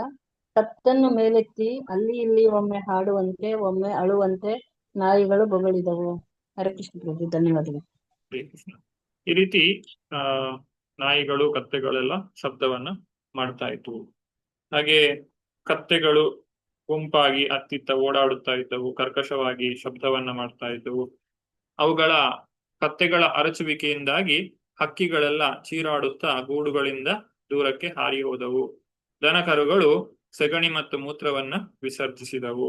ಕತ್ತನ್ನು ಮೇಲೆತ್ತಿ ಅಲ್ಲಿ ಇಲ್ಲಿ ಒಮ್ಮೆ ಹಾಡುವಂತೆ ಒಮ್ಮೆ ಅಳುವಂತೆ ನಾಯಿಗಳು ಬೊಗಳಿದವು. ಹರೇ ಕೃಷ್ಣ ಪ್ರಭು. ಧನ್ಯವಾದಗಳು. ಈ ರೀತಿ ನಾಯಿಗಳು ಕತ್ತೆಗಳೆಲ್ಲ ಶಬ್ದವನ್ನ ಮಾಡ್ತಾ ಇದ್ವು. ಹಾಗೆ ಕತ್ತೆಗಳು ಗುಂಪಾಗಿ ಅತ್ತಿತ್ತ ಓಡಾಡುತ್ತಾ ಇದ್ದವು, ಕರ್ಕಶವಾಗಿ ಶಬ್ದವನ್ನ ಮಾಡ್ತಾ ಇದ್ದವು. ಅವುಗಳ ಕತ್ತೆಗಳ ಅರಚುವಿಕೆಯಿಂದಾಗಿ ಹಕ್ಕಿಗಳೆಲ್ಲ ಚೀರಾಡುತ್ತಾ ಗೂಡುಗಳಿಂದ ದೂರಕ್ಕೆ ಹಾರಿ ಹೋದವು. ದನಕರುಗಳು ಸೆಗಣಿ ಮತ್ತು ಮೂತ್ರವನ್ನ ವಿಸರ್ಜಿಸಿದವು.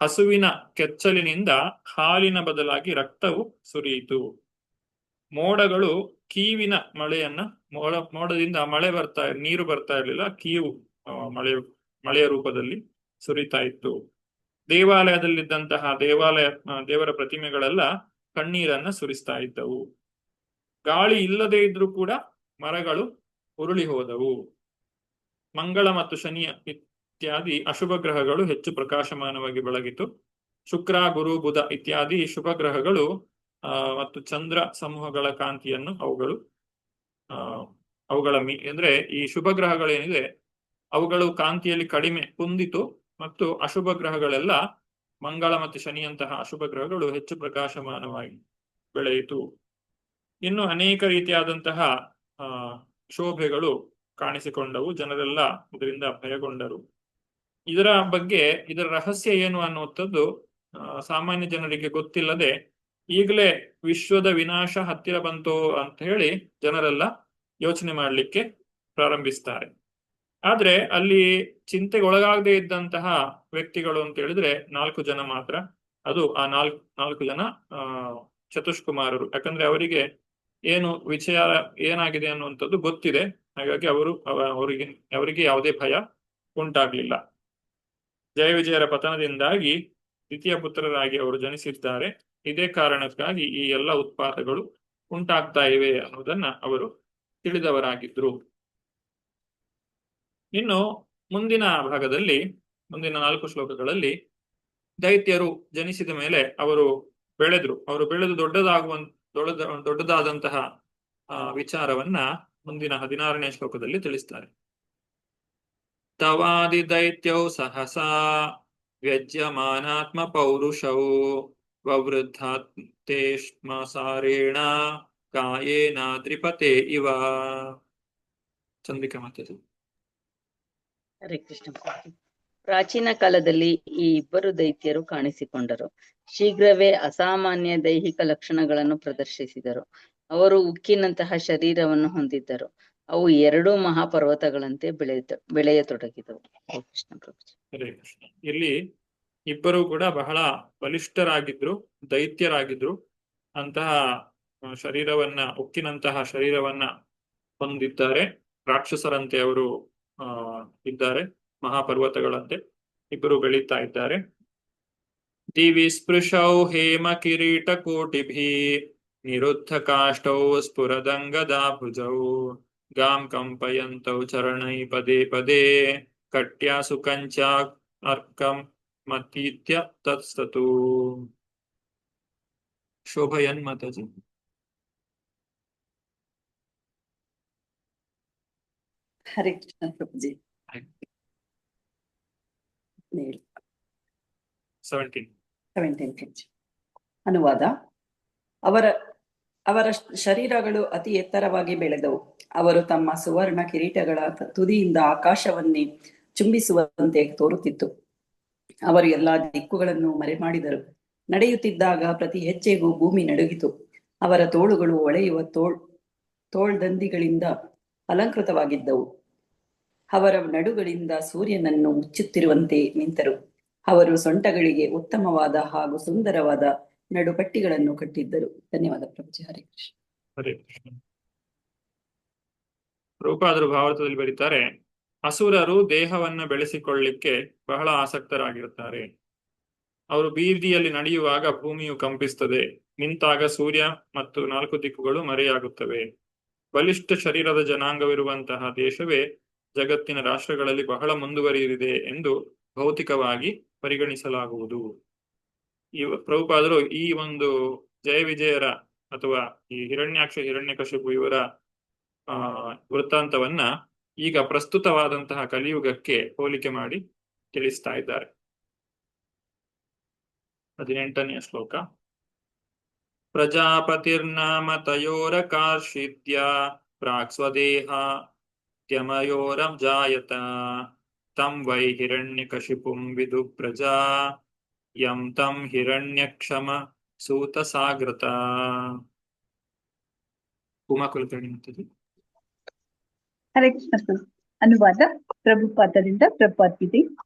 ಹಸುವಿನ ಕೆಚ್ಚಲಿನಿಂದ ಹಾಲಿನ ಬದಲಾಗಿ ರಕ್ತವು ಸುರಿಯಿತು. ಮೋಡಗಳು ಕೀವಿನ ಮಳೆಯನ್ನ ಮೋಡದಿಂದ ನೀರು ಬರ್ತಾ ಇರಲಿಲ್ಲ, ಕೀವು ಮಳೆಯ ರೂಪದಲ್ಲಿ ಸುರಿತಾ ಇತ್ತು. ದೇವಾಲಯದಲ್ಲಿದ್ದಂತಹ ದೇವರ ಪ್ರತಿಮೆಗಳೆಲ್ಲ ಕಣ್ಣೀರನ್ನ ಸುರಿಸ್ತಾ ಇದ್ದವು. ಗಾಳಿ ಇಲ್ಲದೆ ಇದ್ರೂ ಕೂಡ ಮರಗಳು ಉರುಳಿ ಹೋದವು. ಮಂಗಳ ಮತ್ತು ಶನಿ ಇತ್ಯಾದಿ ಅಶುಭ ಗ್ರಹಗಳು ಹೆಚ್ಚು ಪ್ರಕಾಶಮಾನವಾಗಿ ಬೆಳಗಿತು. ಶುಕ್ರ, ಗುರು, ಬುಧ ಇತ್ಯಾದಿ ಶುಭ ಗ್ರಹಗಳು ಮತ್ತು ಚಂದ್ರ ಸಮೂಹಗಳ ಕಾಂತಿಯನ್ನು ಅವುಗಳ ಅಂದ್ರೆ ಈ ಶುಭ ಗ್ರಹಗಳೇನಿದೆ ಅವುಗಳು ಕಾಂತಿಯಲ್ಲಿ ಕಡಿಮೆ ಕುಂದಿತು, ಮತ್ತು ಅಶುಭ ಗ್ರಹಗಳೆಲ್ಲ ಮಂಗಳ ಮತ್ತು ಶನಿಯಂತಹ ಅಶುಭ ಗ್ರಹಗಳು ಹೆಚ್ಚು ಪ್ರಕಾಶಮಾನವಾಗಿ ಬೆಳೆಯಿತು. ಇನ್ನು ಅನೇಕ ರೀತಿಯಾದಂತಹ ಶೋಭೆಗಳು ಕಾಣಿಸಿಕೊಂಡವು. ಜನರೆಲ್ಲ ಇದರಿಂದ ಭಯಗೊಂಡರು. ಇದರ ರಹಸ್ಯ ಏನು ಅನ್ನುವಂಥದ್ದು ಸಾಮಾನ್ಯ ಜನರಿಗೆ ಗೊತ್ತಿಲ್ಲದೆ ಈಗಲೇ ವಿಶ್ವದ ವಿನಾಶ ಹತ್ತಿರ ಬಂತು ಅಂತ ಹೇಳಿ ಜನರೆಲ್ಲ ಯೋಚನೆ ಮಾಡಲಿಕ್ಕೆ ಪ್ರಾರಂಭಿಸ್ತಾರೆ. ಆದ್ರೆ ಅಲ್ಲಿ ಚಿಂತೆಗೆ ಒಳಗಾಗದೇ ಇದ್ದಂತಹ ವ್ಯಕ್ತಿಗಳು ಅಂತ ಹೇಳಿದ್ರೆ 4 ಜನ ಮಾತ್ರ. ಅದು ಆ 4 ಜನ ಚತುಷ್ಕುಮಾರರು. ಯಾಕಂದ್ರೆ ಅವರಿಗೆ ಏನು ವಿಚಾರ ಏನಾಗಿದೆ ಅನ್ನುವಂಥದ್ದು ಗೊತ್ತಿದೆ. ಹಾಗಾಗಿ ಅವರಿಗೆ ಯಾವುದೇ ಭಯ ಉಂಟಾಗ್ಲಿಲ್ಲ. ಜಯ ವಿಜಯರ ಪತನದಿಂದಾಗಿ ದ್ವಿತೀಯ ಪುತ್ರರಾಗಿ ಅವರು ಜನಿಸಿದ್ದಾರೆ. ಇದೇ ಕಾರಣಕ್ಕಾಗಿ ಈ ಎಲ್ಲ ಉತ್ಪಾತಗಳು ಉಂಟಾಗ್ತಾ ಇವೆ ಅನ್ನೋದನ್ನ ಅವರು ತಿಳಿದವರಾಗಿದ್ರು. ಇನ್ನು ಮುಂದಿನ ಭಾಗದಲ್ಲಿ, ಮುಂದಿನ 4 ಶ್ಲೋಕಗಳಲ್ಲಿ ದೈತ್ಯರು ಜನಿಸಿದ ಮೇಲೆ ಅವರು ಬೆಳೆದು ದೊಡ್ಡದಾದಂತಹ ವಿಚಾರವನ್ನ ಮುಂದಿನ 16ನೇ ಶ್ಲೋಕದಲ್ಲಿ ತಿಳಿಸ್ತಾರೆ. ತವಾದಿ ದೈತ್ಯೌ ಸಹಸಾ ವ್ಯಜ್ಯಮಾನಾತ್ಮ ಪೌರುಷೌ ವವೃದ್ಧಾತ್ತೇಷ್ಮಸಾರೇಣ ಕಾಯೇನಾದ್ರಿಪತೆ ಇವ. ಚಂದ್ರಿಕಾ ಮಾತಾಡಿ. ಹರೇ ಕೃಷ್ಣ. ಪ್ರಾಚೀನ ಕಾಲದಲ್ಲಿ ಈ ಇಬ್ಬರು ದೈತ್ಯರು ಕಾಣಿಸಿಕೊಂಡರು. ಶೀಘ್ರವೇ ಅಸಾಮಾನ್ಯ ದೈಹಿಕ ಲಕ್ಷಣಗಳನ್ನು ಪ್ರದರ್ಶಿಸಿದರು. ಅವರು ಉಕ್ಕಿನಂತಹ ಶರೀರವನ್ನು ಹೊಂದಿದ್ದರು. ಅವು 2 ಮಹಾಪರ್ವತಗಳಂತೆ ಬೆಳೆಯತೊಡಗಿದವು. ಹರೇ ಕೃಷ್ಣ ಪ್ರಭುಜಿ. ಹರೇ ಕೃಷ್ಣ. ಇಲ್ಲಿ ಇಬ್ಬರು ಕೂಡ ಬಹಳ ಬಲಿಷ್ಠರಾಗಿದ್ರು, ದೈತ್ಯರಾಗಿದ್ರು. ಅಂತಹ ಉಕ್ಕಿನಂತಹ ಶರೀರವನ್ನ ಹೊಂದಿದ್ದಾರೆ. ರಾಕ್ಷಸರಂತೆ ಅವರು ಇದ್ದಾರೆ, ಮಹಾಪರ್ವತಗಳಂತೆ ಇಬ್ಬರು ಬೆಳೀತಾ ಇದ್ದಾರೆ. ದಿವಿ ಸ್ಪೃಶೌ ಹೇಮ ಕಿರೀಟ ಕೋಟಿಭಿ ನಿರುದ್ಧ ಕಾಷ್ಟೌ ಸ್ಫುರದಂಗದಾ ಭುಜೌ ಗಾಂ ಕಂಪಯಂತೌ ಚರಣೈ ಪದೇ ಪದೇ ಕಟ್ಯಾಸು ಕಂಚ ಅರ್ಕಂ ಮತೀತ್ಯ ತತ್ಸತು. ಶೋಭಯನ್ ಮಾತಾಜಿ. ಹರೇ ಕೃಷ್ಣ ಪ್ರಭುಜಿ. 17 ಅನುವಾದ. ಅವರ ಶರೀರಗಳು ಅತಿ ಎತ್ತರವಾಗಿ ಬೆಳೆದವು. ಅವರು ತಮ್ಮ ಸುವರ್ಣ ಕಿರೀಟಗಳ ತುದಿಯಿಂದ ಆಕಾಶವನ್ನೇ ಚುಂಬಿಸುವಂತೆ ತೋರುತ್ತಿತ್ತು. ಅವರು ಎಲ್ಲಾ ದಿಕ್ಕುಗಳನ್ನು ಮರೆಮಾಡಿದರು. ನಡೆಯುತ್ತಿದ್ದಾಗ ಪ್ರತಿ ಹೆಜ್ಜೆಗೂ ಭೂಮಿ ನಡುಗಿತು. ಅವರ ತೋಳುಗಳು ಹೊಳೆಯುವ ತೋಳ್ದಂದಿಗಳಿಂದ ಅಲಂಕೃತವಾಗಿದ್ದವು. ಅವರ ನಡುಗಳಿಂದ ಸೂರ್ಯನನ್ನು ಮುಚ್ಚುತ್ತಿರುವಂತೆ ನಿಂತರು. ಅವರು ಸೊಂಟಗಳಿಗೆ ಉತ್ತಮವಾದ ಹಾಗೂ ಸುಂದರವಾದ ನಡುಪಟ್ಟಿಗಳನ್ನು ಕಟ್ಟಿದ್ದರು. ಧನ್ಯವಾದ ಪ್ರಭುಜಿ. ಹರೇ ಕೃಷ್ಣ. ಹರೇ ಕೃಷ್ಣ. ರೂಪಾದರು ಭಾರತದಲ್ಲಿ ಬರೀತಾರೆ, ಅಸುರರು ದೇಹವನ್ನ ಬೆಳೆಸಿಕೊಳ್ಳಿಕ್ಕೆ ಬಹಳ ಆಸಕ್ತರಾಗಿರುತ್ತಾರೆ. ಅವರು ಬೀದಿಯಲ್ಲಿ ನಡೆಯುವಾಗ ಭೂಮಿಯು ಕಂಪಿಸುತ್ತದೆ. ನಿಂತಾಗ ಸೂರ್ಯ ಮತ್ತು 4 ದಿಕ್ಕುಗಳು ಮರೆಯಾಗುತ್ತವೆ. ಬಲಿಷ್ಠ ಶರೀರದ ಜನಾಂಗವಿರುವಂತಹ ದೇಶವೇ ಜಗತ್ತಿನ ರಾಷ್ಟ್ರಗಳಲ್ಲಿ ಬಹಳ ಮುಂದುವರಿದಿದೆ ಎಂದು ಭೌತಿಕವಾಗಿ ಪರಿಗಣಿಸಲಾಗುವುದು. ಈ ಪ್ರಭುಪಾದರು ಈ ಒಂದು ಜಯ ವಿಜಯರ ಅಥವಾ ಈ ಹಿರಣ್ಯಾಕ್ಷ ಹಿರಣ್ಯಕಶಿಪು ಇವರ ವೃತ್ತಾಂತವನ್ನ ಈಗ ಪ್ರಸ್ತುತವಾದಂತಹ ಕಲಿಯುಗಕ್ಕೆ ಹೋಲಿಕೆ ಮಾಡಿ ತಿಳಿಸ್ತಾ ಇದ್ದಾರೆ. 18ನೇ ಶ್ಲೋಕ. ಪ್ರಜಾಪತಿರ್ನಾಮ ತಯೋರಕಾರ್ಷಿತ್ಯ ಪ್ರಾಕ್ ಸ್ವದೇಹ ತ್ಯಮಯೋರಂ ಜಾಯತ ತಂ ವೈ ಹಿರಣ್ಯಕಶಿಪುಂ ವಿದು ಪ್ರಜಾ ಯಂ ತಂ ಹಿರಣ್ಯಕ್ಷಮ ಸೂತ ಸಾಗ್ರತ. ಉಮಾ ಕುಲಕರ್ಣಿ. ಹರೇ ಕೃಷ್ಣ ಪ್ರಭು. ಅನುವಾದ ಪ್ರಭುಪಾದರಿಂದ ಪ್ರಭುಪಾದಿದೆ.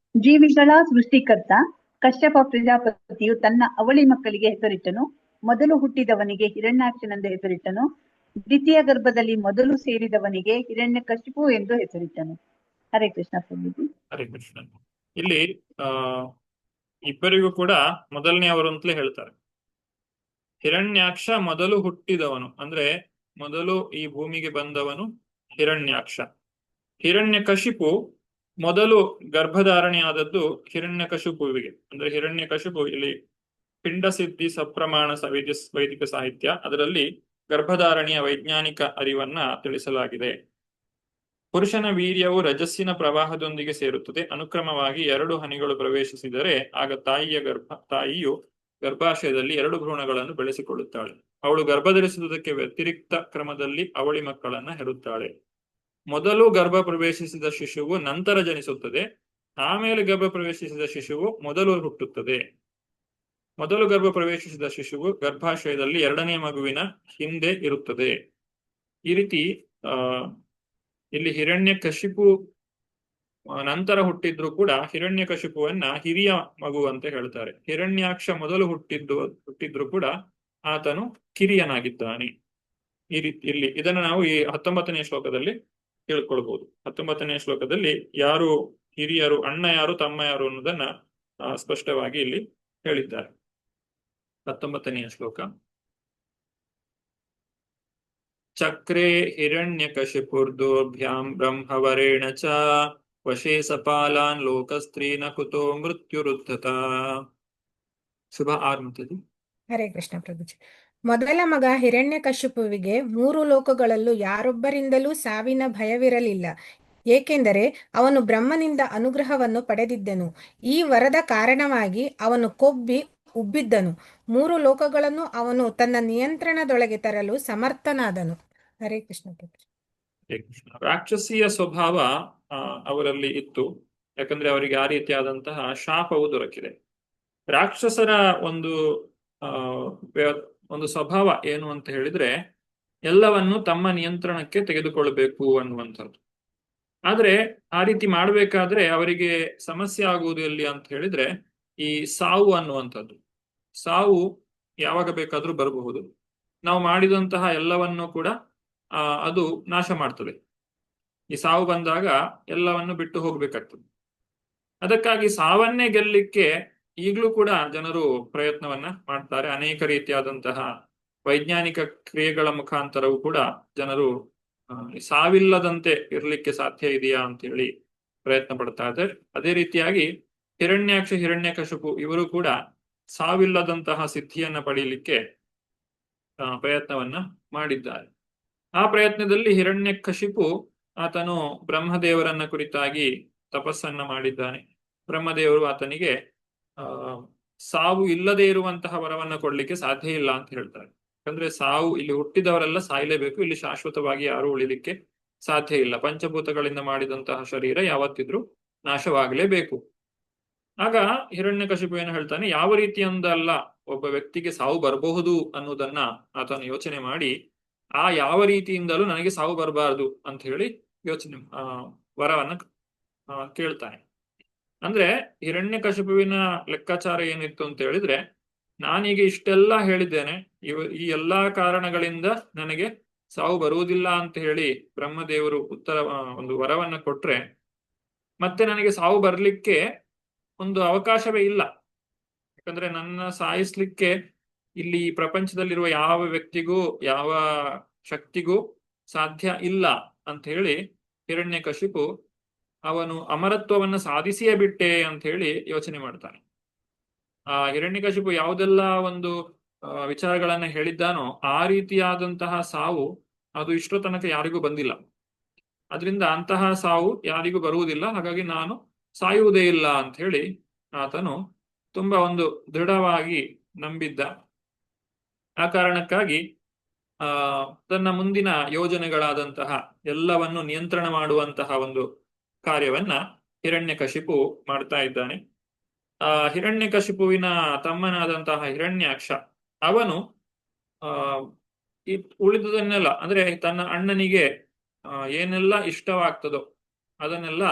ಜೀವಿಗಳ ಸೃಷ್ಟಿಕರ್ತ ಕಶ್ಯಪ ಪ್ರಜಾಪತಿಯು ತನ್ನ ಅವಳಿ ಮಕ್ಕಳಿಗೆ ಹೆಸರಿಟ್ಟನು. ಮೊದಲು ಹುಟ್ಟಿದವನಿಗೆ ಹಿರಣ್ಯಾಕ್ಷನೆಂದು ಹೆಸರಿಟ್ಟನು. ದ್ವಿತೀಯ ಗರ್ಭದಲ್ಲಿ ಮೊದಲು ಸೇರಿದವನಿಗೆ ಹಿರಣ್ಯಕಶಿಪು ಎಂದು ಹೆಸರಿಟ್ಟನು. ಹರೇ ಕೃಷ್ಣ ಪ್ರಭುಜಿ. ಹರೇ ಕೃಷ್ಣ. ಇಲ್ಲಿ ಇಬ್ಬರಿಗೂ ಕೂಡ ಮೊದಲನೆಯವರು ಅಂತಲೇ ಹೇಳ್ತಾರೆ. ಹಿರಣ್ಯಾಕ್ಷ ಮೊದಲು ಹುಟ್ಟಿದವನು, ಅಂದ್ರೆ ಮೊದಲು ಈ ಭೂಮಿಗೆ ಬಂದವನು ಹಿರಣ್ಯಾಕ್ಷ. ಹಿರಣ್ಯಕಶಿಪು ಮೊದಲು ಗರ್ಭಧಾರಣೆ ಆದದ್ದು ಹಿರಣ್ಯಕಶಿಪುವಿಗೆ. ಅಂದ್ರೆ ಹಿರಣ್ಯಕಶಿಪು ಇಲ್ಲಿ ಪಿಂಡ ಸಿದ್ಧಿ ಸಪ್ರಮಾಣ ವೈದಿಕ ಸಾಹಿತ್ಯ, ಅದರಲ್ಲಿ ಗರ್ಭಧಾರಣೆಯ ವೈಜ್ಞಾನಿಕ ಅರಿವನ್ನ ತಿಳಿಸಲಾಗಿದೆ. ಪುರುಷನ ವೀರ್ಯವು ರಜಸ್ಸಿನ ಪ್ರವಾಹದೊಂದಿಗೆ ಸೇರುತ್ತದೆ. ಅನುಕ್ರಮವಾಗಿ 2 ಹನಿಗಳು ಪ್ರವೇಶಿಸಿದರೆ ಆಗ ತಾಯಿಯು ಗರ್ಭಾಶಯದಲ್ಲಿ 2 ಭ್ರೂಣಗಳನ್ನು ಬೆಳೆಸಿಕೊಳ್ಳುತ್ತಾಳೆ. ಅವಳು ಗರ್ಭಧರಿಸುವುದಕ್ಕೆ ವ್ಯತಿರಿಕ್ತ ಕ್ರಮದಲ್ಲಿ ಅವಳಿ ಮಕ್ಕಳನ್ನ ಹೆರುತ್ತಾಳೆ. ಮೊದಲು ಗರ್ಭ ಪ್ರವೇಶಿಸಿದ ಶಿಶುವು ನಂತರ ಜನಿಸುತ್ತದೆ. ಆಮೇಲೆ ಗರ್ಭ ಪ್ರವೇಶಿಸಿದ ಶಿಶುವು ಮೊದಲು ಹುಟ್ಟುತ್ತದೆ. ಮೊದಲು ಗರ್ಭ ಪ್ರವೇಶಿಸಿದ ಶಿಶುವು ಗರ್ಭಾಶಯದಲ್ಲಿ 2ನೇ ಮಗುವಿನ ಹಿಂದೆ ಇರುತ್ತದೆ. ಈ ರೀತಿ ಇಲ್ಲಿ ಹಿರಣ್ಯಕಶಿಪು ನಂತರ ಹುಟ್ಟಿದ್ರು ಕೂಡ ಹಿರಣ್ಯಕಶಿಪುವನ್ನ ಹಿರಿಯ ಮಗು ಅಂತ ಹೇಳ್ತಾರೆ. ಹಿರಣ್ಯಾಕ್ಷ ಮೊದಲು ಹುಟ್ಟಿದ್ರು ಕೂಡ ಆತನು ಕಿರಿಯನಾಗಿದ್ದಾನೆ. ಈ ರೀತಿ ಇಲ್ಲಿ ಇದನ್ನು ನಾವು ಈ 19ನೇ ಶ್ಲೋಕದಲ್ಲಿ ತಿಳ್ಕೊಳ್ಬಹುದು. 19ನೇ ಶ್ಲೋಕದಲ್ಲಿ ಯಾರು ಹಿರಿಯರು, ಅಣ್ಣ ಯಾರು, ತಮ್ಮ ಯಾರು ಅನ್ನೋದನ್ನ ಸ್ಪಷ್ಟವಾಗಿ ಇಲ್ಲಿ ಹೇಳಿದ್ದಾರೆ. 19ನೇ ಶ್ಲೋಕ. ಚಕ್ರೇ ಹಿರಣ್ಯಕಶಿಪುರ್ದೋಭ್ಯಾಂ ಬ್ರಹ್ಮವರೇಣ ಚ ವಶೇ ಸಪಾಲಾನ್ ಲೋಕಸ್ತ್ರೀನ ಕುತೋ ಮೃತ್ಯುರುದ್ಧತ. ಶುಭ ಆರ್ಮತದಿ. ಹರೇ ಕೃಷ್ಣ ಪ್ರಭುಜಿ. ಮೊದಲ ಮಗ ಹಿರಣ್ಯಕಶಿಪುವಿಗೆ 3 ಲೋಕಗಳಲ್ಲೂ ಯಾರೊಬ್ಬರಿಂದಲೂ ಸಾವಿನ ಭಯವಿರಲಿಲ್ಲ, ಏಕೆಂದರೆ ಅವನು ಬ್ರಹ್ಮನಿಂದ ಅನುಗ್ರಹವನ್ನು ಪಡೆದಿದ್ದನು. ಈ ವರದ ಕಾರಣವಾಗಿ ಅವನು ಕೊಬ್ಬಿ ಉಬ್ಬಿದ್ದನು. 3 ಲೋಕಗಳನ್ನು ಅವನು ತನ್ನ ನಿಯಂತ್ರಣದೊಳಗೆ ತರಲು ಸಮರ್ಥನಾದನು. ಹರೇ ಕೃಷ್ಣ ಪ್ರಭುಜಿ. ಹರೇ ಕೃಷ್ಣ. ರಾಕ್ಷಸೀಯ ಸ್ವಭಾವ ಅವರಲ್ಲಿ ಇತ್ತು, ಯಾಕಂದ್ರೆ ಅವರಿಗೆ ಆ ರೀತಿಯಾದಂತಹ ಶಾಪವು ದೊರಕಿದೆ. ರಾಕ್ಷಸರ ಒಂದು ಸ್ವಭಾವ ಏನು ಅಂತ ಹೇಳಿದ್ರೆ ಎಲ್ಲವನ್ನು ತಮ್ಮ ನಿಯಂತ್ರಣಕ್ಕೆ ತೆಗೆದುಕೊಳ್ಬೇಕು ಅನ್ನುವಂಥದ್ದು. ಆದ್ರೆ ಆ ರೀತಿ ಮಾಡ್ಬೇಕಾದ್ರೆ ಅವರಿಗೆ ಸಮಸ್ಯೆ ಆಗುವುದು ಎಲ್ಲಿ ಅಂತ ಹೇಳಿದ್ರೆ ಈ ಸಾವು ಅನ್ನುವಂಥದ್ದು. ಸಾವು ಯಾವಾಗ ಬೇಕಾದ್ರೂ ಬರಬಹುದು. ನಾವು ಮಾಡಿದಂತಹ ಎಲ್ಲವನ್ನು ಕೂಡ ಅದು ನಾಶ ಮಾಡ್ತದೆ. ಈ ಸಾವು ಬಂದಾಗ ಎಲ್ಲವನ್ನು ಬಿಟ್ಟು ಹೋಗ್ಬೇಕಾಗ್ತದೆ. ಅದಕ್ಕಾಗಿ ಸಾವನ್ನೇ ಗೆಲ್ಲಲಿಕ್ಕೆ ಈಗಲೂ ಕೂಡ ಜನರು ಪ್ರಯತ್ನವನ್ನ ಮಾಡ್ತಾರೆ. ಅನೇಕ ರೀತಿಯಾದಂತಹ ವೈಜ್ಞಾನಿಕ ಕ್ರಿಯೆಗಳ ಮುಖಾಂತರವೂ ಕೂಡ ಜನರು ಸಾವಿಲ್ಲದಂತೆ ಇರಲಿಕ್ಕೆ ಸಾಧ್ಯ ಇದೆಯಾ ಅಂತ ಹೇಳಿ ಪ್ರಯತ್ನ ಪಡ್ತಾ ಇದ್ದಾರೆ. ಅದೇ ರೀತಿಯಾಗಿ ಹಿರಣ್ಯಾಕ್ಷ ಹಿರಣ್ಯಕಶಿಪು ಇವರು ಕೂಡ ಸಾವಿಲ್ಲದಂತಹ ಸಿದ್ಧಿಯನ್ನ ಪಡೆಯಲಿಕ್ಕೆ ಪ್ರಯತ್ನವನ್ನ ಮಾಡಿದ್ದಾರೆ. ಆ ಪ್ರಯತ್ನದಲ್ಲಿ ಹಿರಣ್ಯಕಶಿಪು ಆತನು ಬ್ರಹ್ಮದೇವರನ್ನ ಕುರಿತಾಗಿ ತಪಸ್ಸನ್ನ ಮಾಡಿದ್ದಾನೆ. ಬ್ರಹ್ಮದೇವರು ಆತನಿಗೆ ಸಾವು ಇಲ್ಲದೆ ಇರುವಂತಹ ವರವನ್ನ ಕೊಡ್ಲಿಕ್ಕೆ ಸಾಧ್ಯ ಇಲ್ಲ ಅಂತ ಹೇಳ್ತಾರೆ. ಯಾಕಂದ್ರೆ ಸಾವು, ಇಲ್ಲಿ ಹುಟ್ಟಿದವರೆಲ್ಲ ಸಾಯಲೇಬೇಕು, ಇಲ್ಲಿ ಶಾಶ್ವತವಾಗಿ ಯಾರು ಉಳಿಲಿಕ್ಕೆ ಸಾಧ್ಯ ಇಲ್ಲ. ಪಂಚಭೂತಗಳಿಂದ ಮಾಡಿದಂತಹ ಶರೀರ ಯಾವತ್ತಿದ್ರೂ ನಾಶವಾಗಲೇಬೇಕು. ಆಗ ಹಿರಣ್ಯಕಶಿಪು ಏನು ಹೇಳ್ತಾನೆ, ಯಾವ ರೀತಿಯಿಂದಲ್ಲ ಒಬ್ಬ ವ್ಯಕ್ತಿಗೆ ಸಾವು ಬರಬಹುದು ಅನ್ನೋದನ್ನ ಆತನು ಯೋಚನೆ ಮಾಡಿ, ಯಾವ ರೀತಿಯಿಂದಲೂ ನನಗೆ ಸಾವು ಬರಬಾರದು ಅಂತ ಹೇಳಿ ಯೋಚನೆ ವರವನ್ನ ಕೇಳ್ತಾನೆ. ಅಂದ್ರೆ ಹಿರಣ್ಯಕಶಿಪುವಿನ ಲೆಕ್ಕಾಚಾರ ಏನಿತ್ತು ಅಂತ ಹೇಳಿದ್ರೆ, ನಾನೀಗ ಇಷ್ಟೆಲ್ಲ ಹೇಳಿದ್ದೇನೆ, ಈ ಎಲ್ಲಾ ಕಾರಣಗಳಿಂದ ನನಗೆ ಸಾವು ಬರುವುದಿಲ್ಲ ಅಂತ ಹೇಳಿ ಬ್ರಹ್ಮದೇವರು ಒಂದು ವರವನ್ನ ಕೊಟ್ರೆ ಮತ್ತೆ ನನಗೆ ಸಾವು ಬರ್ಲಿಕ್ಕೆ ಒಂದು ಅವಕಾಶವೇ ಇಲ್ಲ. ಯಾಕಂದ್ರೆ ನನ್ನ ಸಾಯಿಸ್ಲಿಕ್ಕೆ ಇಲ್ಲಿ ಪ್ರಪಂಚದಲ್ಲಿರುವ ಯಾವ ವ್ಯಕ್ತಿಗೂ ಯಾವ ಶಕ್ತಿಗೂ ಸಾಧ್ಯ ಇಲ್ಲ ಅಂತ ಹೇಳಿ ಹಿರಣ್ಯಕಶಿಪು ಅವನು ಅಮರತ್ವವನ್ನ ಸಾಧಿಸಿಯೇ ಬಿಟ್ಟೆ ಅಂತ ಹೇಳಿ ಯೋಚನೆ ಮಾಡ್ತಾನೆ. ಹಿರಣ್ಯಕಶಿಪು ಯಾವುದೆಲ್ಲ ಒಂದು ವಿಚಾರಗಳನ್ನ ಹೇಳಿದ್ದಾನೋ ಆ ರೀತಿಯಾದಂತಹ ಸಾವು ಅದು ಇಷ್ಟೋ ತನಕ ಯಾರಿಗೂ ಬಂದಿಲ್ಲ. ಅದರಿಂದ ಅಂತಹ ಸಾವು ಯಾರಿಗೂ ಬರುವುದಿಲ್ಲ, ಹಾಗಾಗಿ ನಾನು ಸಾಯುವುದೇ ಇಲ್ಲ ಅಂತ ಹೇಳಿ ಆತನು ತುಂಬಾ ಒಂದು ದೃಢವಾಗಿ ನಂಬಿದ್ದ. ಆ ಕಾರಣಕ್ಕಾಗಿ ತನ್ನ ಮುಂದಿನ ಯೋಜನೆಗಳಾದಂತಹ ಎಲ್ಲವನ್ನು ನಿಯಂತ್ರಣ ಮಾಡುವಂತಹ ಒಂದು ಕಾರ್ಯವನ್ನ ಹಿರಣ್ಯಕಶಿಪು ಮಾಡ್ತಾ ಇದ್ದಾನೆ. ಹಿರಣ್ಯಕಶಿಪುವಿನ ತಮ್ಮನಾದಂತಹ ಹಿರಣ್ಯಾಕ್ಷ ಅವನು ಉಳಿದುದನ್ನೆಲ್ಲ, ಅಂದ್ರೆ ತನ್ನ ಅಣ್ಣನಿಗೆ ಏನೆಲ್ಲ ಇಷ್ಟವಾಗ್ತದೋ ಅದನ್ನೆಲ್ಲ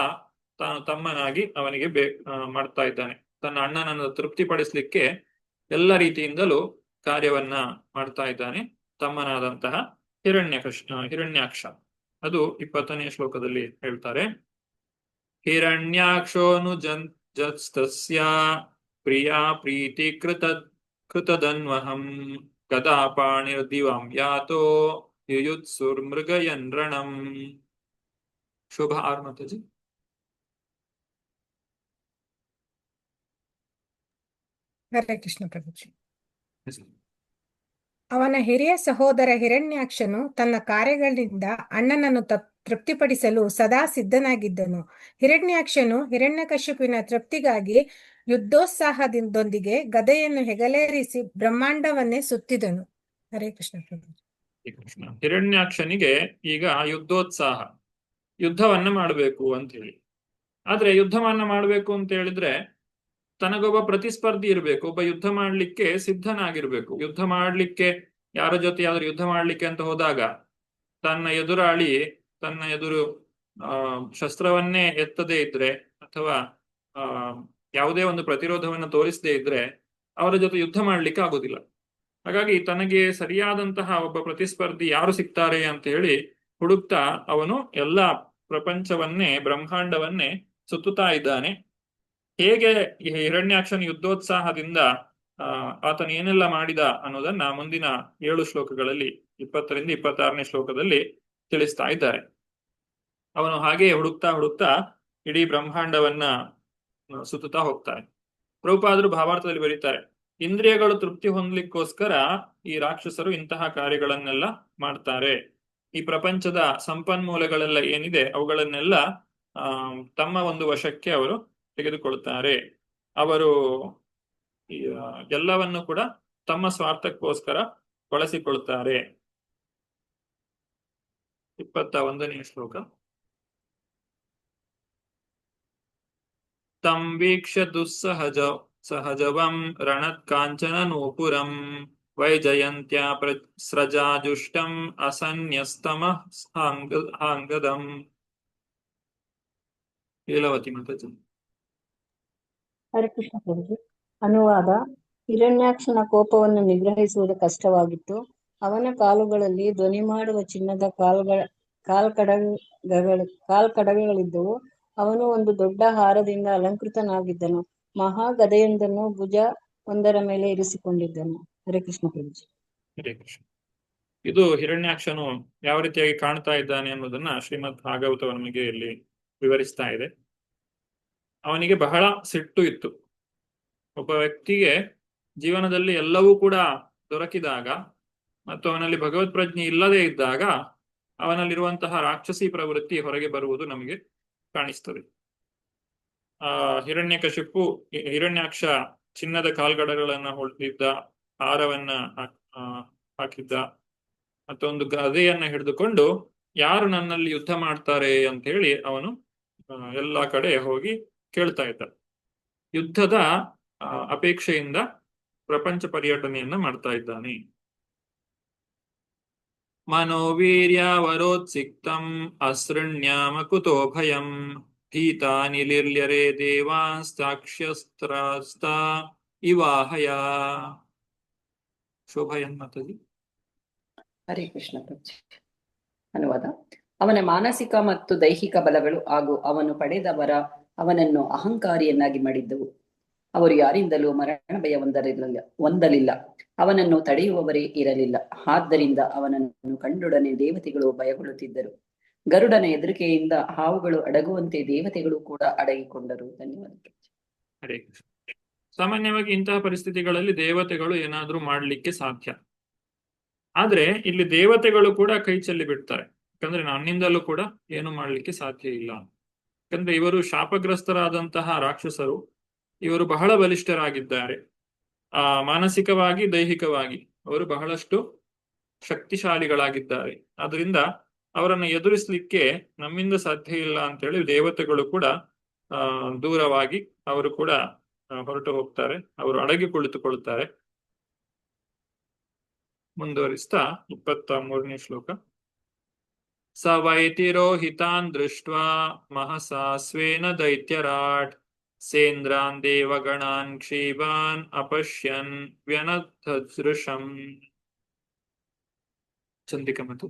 ತಾನು ತಮ್ಮನಾಗಿ ಅವನಿಗೆ ಮಾಡ್ತಾ ಇದ್ದಾನೆ. ತನ್ನ ಅಣ್ಣನನ್ನು ತೃಪ್ತಿಪಡಿಸ್ಲಿಕ್ಕೆ ಎಲ್ಲ ರೀತಿಯಿಂದಲೂ ಕಾರ್ಯವನ್ನ ಮಾಡ್ತಾ ಇದ್ದಾನೆ ತಮ್ಮನಾದಂತಹ ಹಿರಣ್ಯಾಕ್ಷ. ಅದು 20ನೇ ಶ್ಲೋಕದಲ್ಲಿ ಹೇಳ್ತಾರೆ. ಹಿರಣ್ಯಾಕ್ಷೋನು ಜಸ್ತಸ್ಯ ಪ್ರಿಯಾ ಪ್ರೀತಿ ಕೃತದನ್ವಹಂ ಕದಾಪಾಣಿರ್ದಿವಾಂ ಯಾತೋ ಯುಯುತ್ಸುರ್ಮೃಗಯನ್ ರಣಂ. ಶುಭ ಆರ್ಮತಜಿ. ಹರೇ ಕೃಷ್ಣ ಪ್ರಭುಜಿ. ಅವನ ಹಿರಿಯ ಸಹೋದರ ಹಿರಣ್ಯಾಕ್ಷನು ತನ್ನ ಕಾರ್ಯಗಳಿಂದ ಅಣ್ಣನನ್ನು ತೃಪ್ತಿಪಡಿಸಲು ಸದಾ ಸಿದ್ಧನಾಗಿದ್ದನು. ಹಿರಣ್ಯಾಕ್ಷನು ಹಿರಣ್ಯಕಶಿಪುವಿನ ತೃಪ್ತಿಗಾಗಿ ಯುದ್ಧೋತ್ಸಾಹದೊಂದಿಗೆ ಗದೆಯನ್ನು ಹೆಗಲೇರಿಸಿ ಬ್ರಹ್ಮಾಂಡವನ್ನೇ ಸುತ್ತಿದನು. ಹರೇ ಕೃಷ್ಣ ಪ್ರಭುಜಿ. ಹಿರಣ್ಯಾಕ್ಷನಿಗೆ ಈಗ ಯುದ್ಧೋತ್ಸಾಹ, ಯುದ್ಧವನ್ನ ಮಾಡಬೇಕು ಅಂತ ಹೇಳಿ. ಆದ್ರೆ ಯುದ್ಧವನ್ನ ಮಾಡಬೇಕು ಅಂತ ಹೇಳಿದ್ರೆ ತನಗೊಬ್ಬ ಪ್ರತಿಸ್ಪರ್ಧಿ ಇರಬೇಕು, ಒಬ್ಬ ಯುದ್ಧ ಮಾಡ್ಲಿಕ್ಕೆ ಸಿದ್ಧನಾಗಿರ್ಬೇಕು. ಯುದ್ಧ ಮಾಡ್ಲಿಕ್ಕೆ ಯಾರ ಜೊತೆ ಯಾವ್ದು ಯುದ್ಧ ಮಾಡ್ಲಿಕ್ಕೆ ಅಂತ ಹೋದಾಗ ತನ್ನ ಎದುರಾಳಿ ತನ್ನ ಎದುರು ಶಸ್ತ್ರವನ್ನೇ ಎತ್ತದೇ ಇದ್ರೆ ಅಥವಾ ಯಾವುದೇ ಒಂದು ಪ್ರತಿರೋಧವನ್ನು ತೋರಿಸದೇ ಇದ್ರೆ ಅವರ ಜೊತೆ ಯುದ್ಧ ಮಾಡ್ಲಿಕ್ಕೆ ಆಗೋದಿಲ್ಲ. ಹಾಗಾಗಿ ತನಗೆ ಸರಿಯಾದಂತಹ ಒಬ್ಬ ಪ್ರತಿಸ್ಪರ್ಧಿ ಯಾರು ಸಿಗ್ತಾರೆ ಅಂತ ಹೇಳಿ ಹುಡುಕ್ತಾ ಅವನು ಎಲ್ಲ ಪ್ರಪಂಚವನ್ನೇ ಬ್ರಹ್ಮಾಂಡವನ್ನೇ ಸುತ್ತುತ್ತಾ ಇದ್ದಾನೆ. ಹೇಗೆ ಹಿರಣ್ಯಾಕ್ಷನ ಯುದ್ಧೋತ್ಸಾಹದಿಂದ ಆತನು ಏನೆಲ್ಲ ಮಾಡಿದ ಅನ್ನೋದನ್ನ ಮುಂದಿನ 7 ಶ್ಲೋಕಗಳಲ್ಲಿ 20ರಿಂದ 26ನೇ ಶ್ಲೋಕದಲ್ಲಿ ತಿಳಿಸ್ತಾ ಇದ್ದಾರೆ. ಅವನು ಹಾಗೆ ಹುಡುಕ್ತಾ ಇಡೀ ಬ್ರಹ್ಮಾಂಡವನ್ನ ಸುತ್ತುತ್ತಾ ಹೋಗ್ತಾನೆ. ಪ್ರಭುಪಾದರು ಭಾವಾರ್ಥದಲ್ಲಿ ಬರೀತಾರೆ, ಇಂದ್ರಿಯಗಳು ತೃಪ್ತಿ ಹೊಂದಲಿಕ್ಕೋಸ್ಕರ ಈ ರಾಕ್ಷಸರು ಇಂತಹ ಕಾರ್ಯಗಳನ್ನೆಲ್ಲ ಮಾಡ್ತಾರೆ. ಈ ಪ್ರಪಂಚದ ಸಂಪನ್ಮೂಲಗಳೆಲ್ಲ ಏನಿದೆ ಅವುಗಳನ್ನೆಲ್ಲ ತಮ್ಮ ಒಂದು ವಶಕ್ಕೆ ಅವರು ತೆಗೆದುಕೊಳ್ತಾರೆ. ಅವರು ಎಲ್ಲವನ್ನು ಕೂಡ ತಮ್ಮ ಸ್ವಾರ್ಥಕ್ಕೋಸ್ಕರ ಬಳಸಿಕೊಳ್ತಾರೆ. 21ನೇ ಶ್ಲೋಕ. ತಂ ವೀಕ್ಷ್ಯ ಸಹಜವಂ ರಣತ್ ಕಾಂಚನ ನೂಪುರಂ ವೈಜಯಂತ್ಯಾ ಸ್ರಜಾಜುಷ್ಟಂ ಅಸನ್ಯಸ್ತಮಃ ಹಾಂಗದಂ. ಲೀಲಾವತಿ ಮಾತಾಜಿ. ಹರೇ ಕೃಷ್ಣ ಪ್ರಭುಜಿ. ಅನುವಾದ. ಹಿರಣ್ಯಾಕ್ಷನ ಕೋಪವನ್ನು ನಿಗ್ರಹಿಸುವುದು ಕಷ್ಟವಾಗಿತ್ತು. ಅವನ ಕಾಲುಗಳಲ್ಲಿ ಧ್ವನಿ ಮಾಡುವ ಚಿನ್ನದ ಕಾಲ್ಕಡಗಗಳಿದ್ದವು. ಅವನು ಒಂದು ದೊಡ್ಡ ಹಾರದಿಂದ ಅಲಂಕೃತನಾಗಿದ್ದನು. ಮಹಾ ಗದೆಯೊಂದನ್ನು ಭುಜ ಒಂದರ ಮೇಲೆ ಇರಿಸಿಕೊಂಡಿದ್ದನು. ಹರೇ ಕೃಷ್ಣ ಪ್ರಭುಜಿ. ಹರೇ ಕೃಷ್ಣ. ಇದು ಹಿರಣ್ಯಾಕ್ಷನು ಯಾವ ರೀತಿಯಾಗಿ ಕಾಣ್ತಾ ಇದ್ದಾನೆ ಅನ್ನೋದನ್ನ ಶ್ರೀಮದ್ ಭಾಗವತ ನಮಗೆ ಇಲ್ಲಿ ವಿವರಿಸ್ತಾ ಇದೆ. ಅವನಿಗೆ ಬಹಳ ಸಿಟ್ಟು ಇತ್ತು. ಒಬ್ಬ ವ್ಯಕ್ತಿಗೆ ಜೀವನದಲ್ಲಿ ಎಲ್ಲವೂ ಕೂಡ ದೊರಕಿದಾಗ ಮತ್ತು ಅವನಲ್ಲಿ ಭಗವತ್ ಪ್ರಜ್ಞೆ ಇಲ್ಲದೆ ಇದ್ದಾಗ ಅವನಲ್ಲಿರುವಂತಹ ರಾಕ್ಷಸಿ ಪ್ರವೃತ್ತಿ ಹೊರಗೆ ಬರುವುದು ನಮಗೆ ಕಾಣಿಸ್ತದೆ. ಹಿರಣ್ಯಾಕ್ಷ ಚಿನ್ನದ ಕಾಲ್ಗಡಗಳನ್ನ ಹೊಡೆದಿದ್ದ, ಹಾರವನ್ನ ಹಾಕಿದ್ದ, ಮತ್ತೊಂದು ಗದೆಯನ್ನ ಹಿಡಿದುಕೊಂಡು ಯಾರು ನನ್ನಲ್ಲಿ ಯುದ್ಧ ಮಾಡ್ತಾರೆ ಅಂತ ಹೇಳಿ ಅವನು ಎಲ್ಲಾ ಕಡೆ ಹೋಗಿ ಕೇಳ್ತಾ ಇದ್ದ. ಯುದ್ಧದ ಅಪೇಕ್ಷೆಯಿಂದ ಪ್ರಪಂಚ ಪರ್ಯಟನೆಯನ್ನ ಮಾಡ್ತಾ ಇದ್ದಾನೆ. ಮನೋವೀರ್ಯವರೋತ್ಸಿಕ್ತಂ ಅಸೃಣ್ಯಾಮ ಕುತೋ ಭಯಂ ಭೀತಾನಿ ಲಿರ್ಲ್ಯರೆ ದೇವಾಂಸ್ತಾಕ್ಷ್ಯಸ್ತ್ರಾಸ್ತ ಇವಾಹಯ. ಶೋಭಯನ್ ಮಾತಾಜಿ. ಹರೇ ಕೃಷ್ಣ ಪ್ರಭುಜಿ. ಅನುವಾದ. ಅವನ ಮಾನಸಿಕ ಮತ್ತು ದೈಹಿಕ ಬಲಗಳು ಹಾಗೂ ಅವನು ಪಡೆದವರ ಅವನನ್ನು ಅಹಂಕಾರಿಯನ್ನಾಗಿ ಮಾಡಿದ್ದವು. ಅವರು ಯಾರಿಂದಲೂ ಮರಣ ಭಯ ಹೊಂದಲಿಲ್ಲ. ಅವನನ್ನು ತಡೆಯುವವರೇ ಇರಲಿಲ್ಲ. ಆದ್ದರಿಂದ ಅವನನ್ನು ಕಂಡೊಡನೆ ದೇವತೆಗಳು ಭಯಗೊಳ್ಳುತ್ತಿದ್ದರು. ಗರುಡನ ಹೆದರಿಕೆಯಿಂದ ಹಾವುಗಳು ಅಡಗುವಂತೆ ದೇವತೆಗಳು ಕೂಡ ಅಡಗಿಕೊಂಡರು. ಧನ್ಯವಾದ. ಹರೇ ಕೃಷ್ಣ. ಸಾಮಾನ್ಯವಾಗಿ ಇಂತಹ ಪರಿಸ್ಥಿತಿಗಳಲ್ಲಿ ದೇವತೆಗಳು ಏನಾದ್ರೂ ಮಾಡ್ಲಿಕ್ಕೆ ಸಾಧ್ಯ. ಆದ್ರೆ ಇಲ್ಲಿ ದೇವತೆಗಳು ಕೂಡ ಕೈ ಚೆಲ್ಲಿ ಬಿಡ್ತಾರೆ. ಯಾಕಂದ್ರೆ ನನ್ನಿಂದಲೂ ಕೂಡ ಏನು ಮಾಡ್ಲಿಕ್ಕೆ ಸಾಧ್ಯ ಇಲ್ಲ. ಯಾಕಂದ್ರೆ ಇವರು ಶಾಪಗ್ರಸ್ತರಾದಂತಹ ರಾಕ್ಷಸರು. ಇವರು ಬಹಳ ಬಲಿಷ್ಠರಾಗಿದ್ದಾರೆ. ಮಾನಸಿಕವಾಗಿ ದೈಹಿಕವಾಗಿ ಅವರು ಬಹಳಷ್ಟು ಶಕ್ತಿಶಾಲಿಗಳಾಗಿದ್ದಾರೆ. ಆದ್ರಿಂದ ಅವರನ್ನು ಎದುರಿಸಲಿಕ್ಕೆ ನಮ್ಮಿಂದ ಸಾಧ್ಯ ಇಲ್ಲ ಅಂತ ಹೇಳಿ ದೇವತೆಗಳು ಕೂಡ ದೂರವಾಗಿ ಅವರು ಕೂಡ ಹೊರಟು ಹೋಗ್ತಾರೆ. ಅವರು ಅಡಗಿ ಕುಳಿತುಕೊಳ್ತಾರೆ. ಮುಂದುವರಿಸ್ತಾ 23ನೇ ಶ್ಲೋಕ. ಸ ವೈತಿರೋಹಿತಾನ್ ದೃಷ್ಟ್ವಾ ಮಹಸಾ ಸ್ವೇನ ದೈತ್ಯರಾಟ್ ಸೇಂದ್ರಾನ್ ದೇವಗಣಾನ್ ಕ್ಷೀವಾನ್ ಅಪಶ್ಯನ್ ವ್ಯನಧೃಶಂ. ಚಂದಿಕ ಮತ್ತು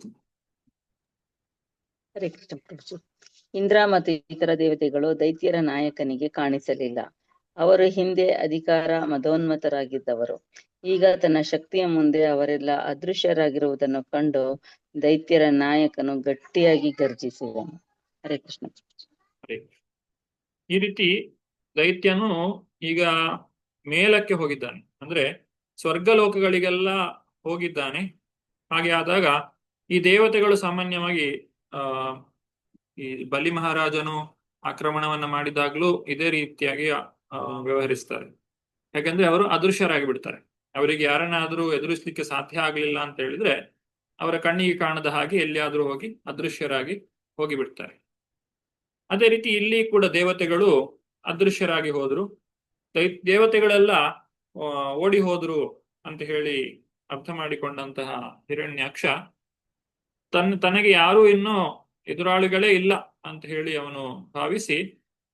ಹರೇ ಕೃಷ್ಣ ಪ್ರಭುಜಿ. ಇಂದ್ರ ಮತ್ತು ಇತರ ದೇವತೆಗಳು ದೈತ್ಯರ ನಾಯಕನಿಗೆ ಕಾಣಿಸಲಿಲ್ಲ. ಅವರು ಹಿಂದೆ ಅಧಿಕಾರ ಮದೋನ್ಮತರಾಗಿದ್ದವರು. ಈಗ ತನ್ನ ಶಕ್ತಿಯ ಮುಂದೆ ಅವರೆಲ್ಲ ಅದೃಶ್ಯರಾಗಿರುವುದನ್ನು ಕಂಡು ದೈತ್ಯರ ನಾಯಕನು ಗಟ್ಟಿಯಾಗಿ ಗರ್ಜಿಸಿದನು. ಹರೇ ಕೃಷ್ಣ. ಈ ರೀತಿ ದೈತ್ಯನು ಈಗ ಮೇಲಕ್ಕೆ ಹೋಗಿದ್ದಾನೆ, ಅಂದ್ರೆ ಸ್ವರ್ಗಲೋಕಗಳಿಗೆಲ್ಲ ಹೋಗಿದ್ದಾನೆ. ಹಾಗೆ ಆದಾಗ ಈ ದೇವತೆಗಳು ಸಾಮಾನ್ಯವಾಗಿ ಈ ಬಲಿ ಮಹಾರಾಜನು ಆಕ್ರಮಣವನ್ನ ಮಾಡಿದಾಗ್ಲೂ ಇದೇ ರೀತಿಯಾಗಿ ವ್ಯವಹರಿಸ್ತಾರೆ. ಯಾಕಂದ್ರೆ ಅವರು ಅದೃಶ್ಯರಾಗಿ ಬಿಡ್ತಾರೆ. ಅವರಿಗೆ ಯಾರನ್ನಾದ್ರೂ ಎದುರಿಸ್ಲಿಕ್ಕೆ ಸಾಧ್ಯ ಆಗ್ಲಿಲ್ಲ ಅಂತ ಹೇಳಿದ್ರೆ ಅವರ ಕಣ್ಣಿಗೆ ಕಾಣದ ಹಾಗೆ ಎಲ್ಲಿಯಾದ್ರೂ ಹೋಗಿ ಅದೃಶ್ಯರಾಗಿ ಹೋಗಿಬಿಡ್ತಾರೆ. ಅದೇ ರೀತಿ ಇಲ್ಲಿ ಕೂಡ ದೇವತೆಗಳು ಅದೃಶ್ಯರಾಗಿ ಹೋದ್ರು. ದೇವತೆಗಳೆಲ್ಲ ಓಡಿ ಹೋದ್ರು ಅಂತ ಹೇಳಿ ಅರ್ಥ ಮಾಡಿಕೊಂಡಂತಹ ಹಿರಣ್ಯಾಕ್ಷ ತನಗೆ ಯಾರೂ ಇನ್ನೂ ಎದುರಾಳಿಗಳೇ ಇಲ್ಲ ಅಂತ ಹೇಳಿ ಅವನು ಭಾವಿಸಿ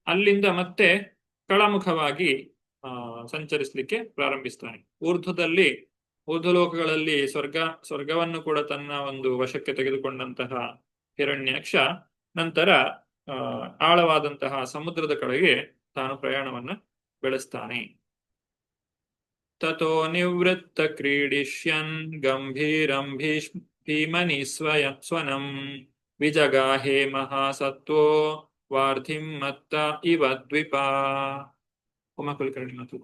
ಅಲ್ಲಿಂದ ಮತ್ತೆ ಕೆಳಮುಖವಾಗಿ ಸಂಚರಿಸಲಿಕ್ಕೆ ಪ್ರಾರಂಭಿಸ್ತಾನೆ. ಊರ್ಧ್ವಲೋಕಗಳಲ್ಲಿ ಸ್ವರ್ಗವನ್ನು ಕೂಡ ತನ್ನ ಒಂದು ವಶಕ್ಕೆ ತೆಗೆದುಕೊಂಡಂತಹ ಹಿರಣ್ಯಾಕ್ಷ ನಂತರ ಆಳವಾದಂತಹ ಸಮುದ್ರದ ಕಡೆಗೆ ತಾನು ಪ್ರಯಾಣವನ್ನ ಬೆಳೆಸ್ತಾನೆ. ತಥೋ ನಿವೃತ್ತ ಕ್ರೀಡಿಷ್ಯನ್ ಗಂಭೀರಂ ಭೀಮನಿ ಸ್ವನಂ ವಿಜಗಾಹೇ ಮಹಾಸತ್ವೋ ವಾರ್ಧಿಂ ಮತ್ತ ಇವ ದ್ವಿಪಾ. ಉಮಾಕುಲಕರ್ಣಿ ಮಾತು.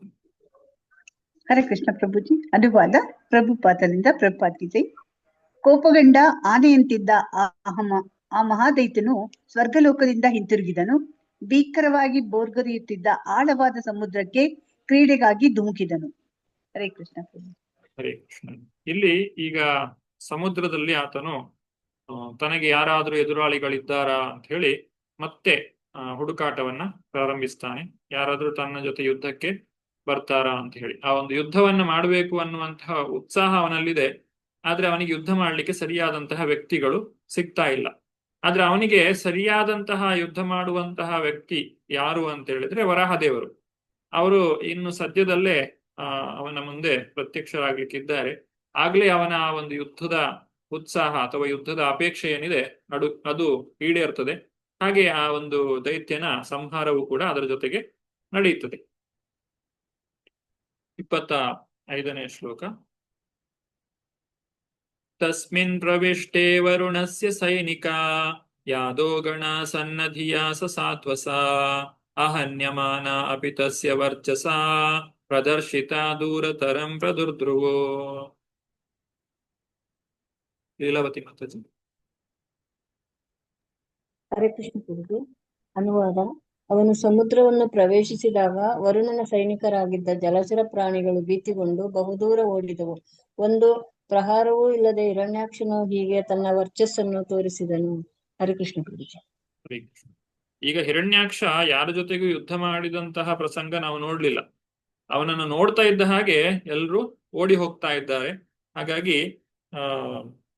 ಹರೇ ಕೃಷ್ಣ ಪ್ರಭುಜಿ. ಅನುವಾದ ಪ್ರಭುಪಾದರಿಂದ ಪ್ರಭುಪಾದ್ಗೀತೆ. ಕೋಪಗೊಂಡ ಆನೆಯಂತಿದ್ದ ಆ ಮಹಾದೈತ್ಯನು ಸ್ವರ್ಗಲೋಕದಿಂದ ಹಿಂತಿರುಗಿದನು. ಭೀಕರವಾಗಿ ಬೋರ್ಗರಿಯುತ್ತಿದ್ದ ಆಳವಾದ ಸಮುದ್ರಕ್ಕೆ ಕ್ರೀಡೆಗಾಗಿ ಧುಮುಕಿದನು. ಹರೇ ಕೃಷ್ಣ ಪ್ರಭು. ಹರೇ ಕೃಷ್ಣ. ಇಲ್ಲಿ ಈಗ ಸಮುದ್ರದಲ್ಲಿ ಆತನು ತನಗೆ ಯಾರಾದ್ರೂ ಎದುರಾಳಿಗಳಿದ್ದಾರಾ ಅಂತ ಹೇಳಿ ಮತ್ತೆ ಹುಡುಕಾಟವನ್ನ ಪ್ರಾರಂಭಿಸ್ತಾನೆ. ಯಾರಾದ್ರೂ ತನ್ನ ಜೊತೆ ಯುದ್ಧಕ್ಕೆ ಬರ್ತಾರಾ ಅಂತ ಹೇಳಿ ಆ ಒಂದು ಯುದ್ಧವನ್ನ ಮಾಡಬೇಕು ಅನ್ನುವಂತಹ ಉತ್ಸಾಹ ಅವನಲ್ಲಿದೆ. ಆದ್ರೆ ಅವನಿಗೆ ಯುದ್ಧ ಮಾಡ್ಲಿಕ್ಕೆ ಸರಿಯಾದಂತಹ ವ್ಯಕ್ತಿಗಳು ಸಿಗ್ತಾ ಇಲ್ಲ. ಆದ್ರೆ ಅವನಿಗೆ ಸರಿಯಾದಂತಹ ಯುದ್ಧ ಮಾಡುವಂತಹ ವ್ಯಕ್ತಿ ಯಾರು ಅಂತ ಹೇಳಿದ್ರೆ ವರಾಹದೇವರು. ಅವರು ಇನ್ನು ಸದ್ಯದಲ್ಲೇ ಅವನ ಮುಂದೆ ಪ್ರತ್ಯಕ್ಷರಾಗ್ಲಿಕ್ಕಿದ್ದಾರೆ. ಆಗ್ಲೇ ಅವನ ಒಂದು ಯುದ್ಧದ ಉತ್ಸಾಹ ಅಥವಾ ಯುದ್ಧದ ಅಪೇಕ್ಷೆ ಏನಿದೆ ಅದು ಈಡೇರ್ತದೆ. ಹಾಗೆ ಆ ಒಂದು ದೈತ್ಯನ ಸಂಹಾರವು ಕೂಡ ಅದರ ಜೊತೆಗೆ ನಡೆಯುತ್ತದೆ. 25ನೇ ಶ್ಲೋಕ. ತಸ್ಮಿನ್ ಪ್ರವಿಷ್ಟೇ ವರುಣಸ್ಯ ಸೈನಿಕಾ ಯಾದೋ ಗಣ ಸನ್ನಧಿಯಾ ಸಾತ್ವಸಾ ಅಹನ್ಯಮಾನ ಅಪಿ ತಸ್ಯ ವರ್ಚಸಾ ಪ್ರದರ್ಶಿತ ದೂರತರಂ ಪ್ರದುರ್ಧ್ರುವೋ. ಲೀಲಾವತಿ ಮಾತಾಜಿ. ಹರೇ ಕೃಷ್ಣ ಪ್ರಭು. ಅನುವಾದ. ಅವನು ಸಮುದ್ರವನ್ನು ಪ್ರವೇಶಿಸಿದಾಗ ವರುಣನ ಸೈನಿಕರಾಗಿದ್ದ ಜಲಚರ ಪ್ರಾಣಿಗಳು ಭೀತಿಗೊಂಡು ಬಹುದೂರ ಓಡಿದವು. ಒಂದು ಪ್ರಹಾರವೂ ಇಲ್ಲದೆ ಹಿರಣ್ಯಾಕ್ಷನು ಹೀಗೆ ತನ್ನ ವರ್ಚಸ್ಸನ್ನು ತೋರಿಸಿದನು. ಹರಿಕೃಷ್ಣ ಪ್ರಭುಜಿ. ಹರೇ ಕೃಷ್ಣ. ಈಗ ಹಿರಣ್ಯಾಕ್ಷ ಯಾರ ಜೊತೆಗೂ ಯುದ್ಧ ಮಾಡಿದಂತಹ ಪ್ರಸಂಗ ನಾವು ನೋಡ್ಲಿಲ್ಲ. ಅವನನ್ನು ನೋಡ್ತಾ ಇದ್ದ ಹಾಗೆ ಎಲ್ರೂ ಓಡಿ ಹೋಗ್ತಾ ಇದ್ದಾರೆ. ಹಾಗಾಗಿ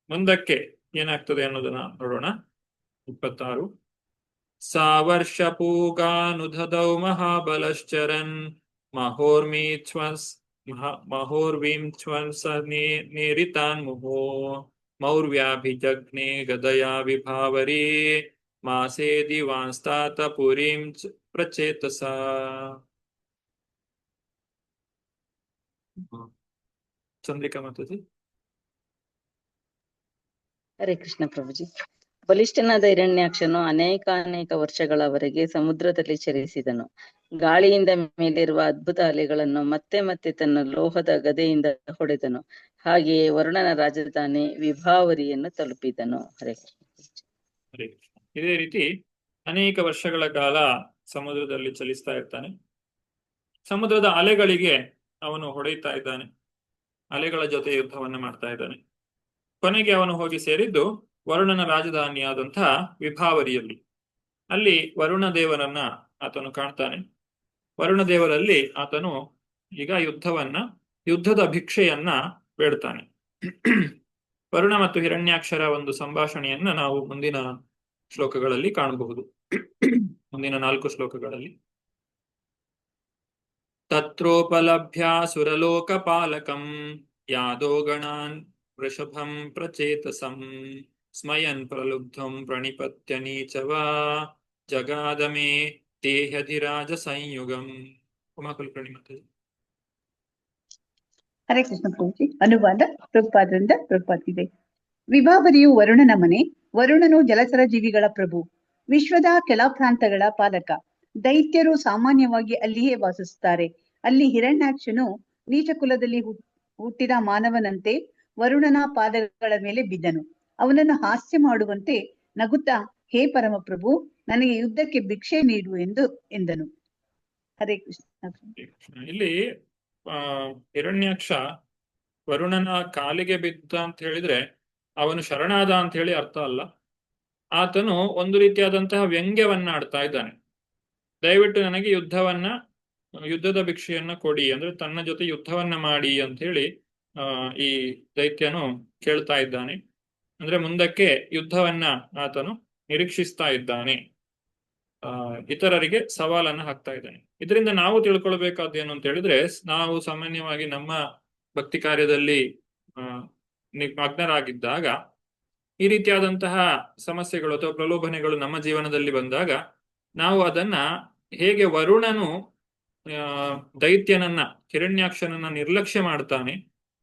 ಮುಂದಕ್ಕೆ ಏನಾಗ್ತದೆ ಅನ್ನೋದನ್ನ ನೋಡೋಣ. 26. ಸಾ ವರ್ಷ ಪೂಗಾನುಧದೌ ಮಹಾಬಲಶ್ಚರನ್ ಮಹೋರ್ವೀಂಚ್ವನ್ಸ ನೇರಿತಾನ್ ಮುಹೋ ಮೌರ್ವ್ಯಾಭಿಜಗ್ನೆ ಗದಯಾ ವಿಭಾವರಿ ಮಾಸೇದಿ ವಾಂಸ್ತಾತ ಪುರೀಂ ಪ್ರಚೇತಸ. ಚಂದ್ರಿಕಾ ಮಾತಾಜಿ. ಹರೇ ಕೃಷ್ಣ ಪ್ರಭುಜಿ. ಬಲಿಷ್ಠನಾದ ಹಿರಣ್ಯಾಕ್ಷನು ಅನೇಕ ವರ್ಷಗಳವರೆಗೆ ಸಮುದ್ರದಲ್ಲಿ ಚಲಿಸಿದನು. ಗಾಳಿಯಿಂದ ಮೇಲಿರುವ ಅದ್ಭುತ ಅಲೆಗಳನ್ನು ಮತ್ತೆ ಮತ್ತೆ ತನ್ನ ಲೋಹದ ಗದೆಯಿಂದ ಹೊಡೆದನು. ಹಾಗೆಯೇ ವರುಣನ ರಾಜಧಾನಿ ವಿಭಾವರಿಯನ್ನು ತಲುಪಿದನು. ಹರೇ ಕೃಷ್ಣ. ಹರೇ ಕೃಷ್ಣ. ಇದೇ ರೀತಿ ಅನೇಕ ವರ್ಷಗಳ ಕಾಲ ಸಮುದ್ರದಲ್ಲಿ ಚಲಿಸ್ತಾ ಇರ್ತಾನೆ. ಸಮುದ್ರದ ಅಲೆಗಳಿಗೆ ಅವನು ಹೊಡೆಯುತ್ತಾ ಇದ್ದಾನೆ. ಅಲೆಗಳ ಜೊತೆ ಯುದ್ಧವನ್ನ ಮಾಡ್ತಾ ಇದ್ದಾನೆ. ಕೊನೆಗೆ ಅವನು ಹೋಗಿ ಸೇರಿದ್ದು ವರುಣನ ರಾಜಧಾನಿಯಾದಂತಹ ವಿಭಾವರಿಯಲ್ಲಿ. ಅಲ್ಲಿ ವರುಣ ದೇವರನ್ನ ಆತನು ಕಾಣ್ತಾನೆ. ವರುಣ ದೇವರಲ್ಲಿ ಆತನು ಈಗ ಯುದ್ಧದ ಭಿಕ್ಷೆಯನ್ನ ಬೇಡ್ತಾನೆ. ವರುಣ ಮತ್ತು ಹಿರಣ್ಯಾಕ್ಷರ ಒಂದು ಸಂಭಾಷಣೆಯನ್ನ ನಾವು ಮುಂದಿನ ಶ್ಲೋಕಗಳಲ್ಲಿ ಕಾಣಬಹುದು. ಮುಂದಿನ 4 ಶ್ಲೋಕಗಳಲ್ಲಿ. ತತ್ರೋಪಲಭ್ಯ ಸುರಲೋಕಪಾಲಕಂ ಯಾದೋ ಗಣಾನ್ ವೃಷಭಂ ಪ್ರಚೇತಸಂ ಸ್ಮಯನ್ ಪ್ರಲುಬ್ಧಂ ಪ್ರಣಿಪತ್ಯ ನೀಚವಾ ಜಗಾದಮೇ ದೇಹಧಿರಾಜ ಸಂಯುಗಂ. ಉಮಾಕುಲಕರ್ಣಿ ಮಾತಾಜಿ. ಹರೇ ಕೃಷ್ಣ ಪ್ರಭುಜಿ. ಅನುವಾದ ಪ್ರಭುಪಾದರಿಂದ ಪ್ರಭುಪಾದಿದೆ. ವಿಭಾವರಿಯು ವರುಣನ ಮನೆ. ವರುಣನು ಜಲಚರ ಜೀವಿಗಳ ಪ್ರಭು, ವಿಶ್ವದ ಕೆಳ ಪ್ರಾಂತಗಳ ಪಾಲಕ. ದೈತ್ಯರು ಸಾಮಾನ್ಯವಾಗಿ ಅಲ್ಲಿಯೇ ವಾಸಿಸುತ್ತಾರೆ. ಅಲ್ಲಿ ಹಿರಣ್ಯಾಕ್ಷನು ನೀಚ ಕುಲದಲ್ಲಿ ಹುಟ್ಟಿದ ಮಾನವನಂತೆ ವರುಣನ ಪಾದಗಳ ಮೇಲೆ ಬಿದ್ದನು. ಅವನನ್ನು ಹಾಸ್ಯ ಮಾಡುವಂತೆ ನಗುತ್ತಾ, ಹೇ ಪರಮಪ್ರಭು, ನನಗೆ ಯುದ್ಧಕ್ಕೆ ಭಿಕ್ಷೆ ನೀಡು ಎಂದನು. ಹರೇ ಕೃಷ್ಣ. ಇಲ್ಲಿ ಹಿರಣ್ಯಾಕ್ಷ ವರುಣನ ಕಾಲಿಗೆ ಬಿದ್ದ ಅಂತ ಹೇಳಿದ್ರೆ ಅವನು ಶರಣಾದ ಅಂತ ಹೇಳಿ ಅರ್ಥ ಅಲ್ಲ. ಆತನು ಒಂದು ರೀತಿಯಾದಂತಹ ವ್ಯಂಗ್ಯವನ್ನ ಆಡ್ತಾ ಇದ್ದಾನೆ. ದಯವಿಟ್ಟು ನನಗೆ ಯುದ್ಧದ ಭಿಕ್ಷೆಯನ್ನ ಕೊಡಿ, ಅಂದ್ರೆ ತನ್ನ ಜೊತೆ ಯುದ್ಧವನ್ನ ಮಾಡಿ ಅಂತ ಹೇಳಿ ಈ ದೈತ್ಯನು ಕೇಳ್ತಾ ಇದ್ದಾನೆ. ಅಂದ್ರೆ ಮುಂದಕ್ಕೆ ಯುದ್ಧವನ್ನ ಆತನು ನಿರೀಕ್ಷಿಸ್ತಾ ಇದ್ದಾನೆ. ಇತರರಿಗೆ ಸವಾಲನ್ನ ಹಾಕ್ತಾ ಇದ್ದಾನೆ. ಇದರಿಂದ ನಾವು ತಿಳ್ಕೊಳ್ಬೇಕಾದ್ದು ಏನು ಅಂತ ಹೇಳಿದ್ರೆ, ನಾವು ಸಾಮಾನ್ಯವಾಗಿ ನಮ್ಮ ಭಕ್ತಿ ಕಾರ್ಯದಲ್ಲಿ ಮಗ್ನರಾಗಿದ್ದಾಗ ಈ ರೀತಿಯಾದಂತಹ ಸಮಸ್ಯೆಗಳು ಅಥವಾ ಪ್ರಲೋಭನೆಗಳು ನಮ್ಮ ಜೀವನದಲ್ಲಿ ಬಂದಾಗ ನಾವು ಅದನ್ನ ಹೇಗೆ ವರುಣನು ದೈತ್ಯನನ್ನ ಹಿರಣ್ಯಾಕ್ಷನನ್ನ ನಿರ್ಲಕ್ಷ್ಯ ಮಾಡ್ತಾನೆ,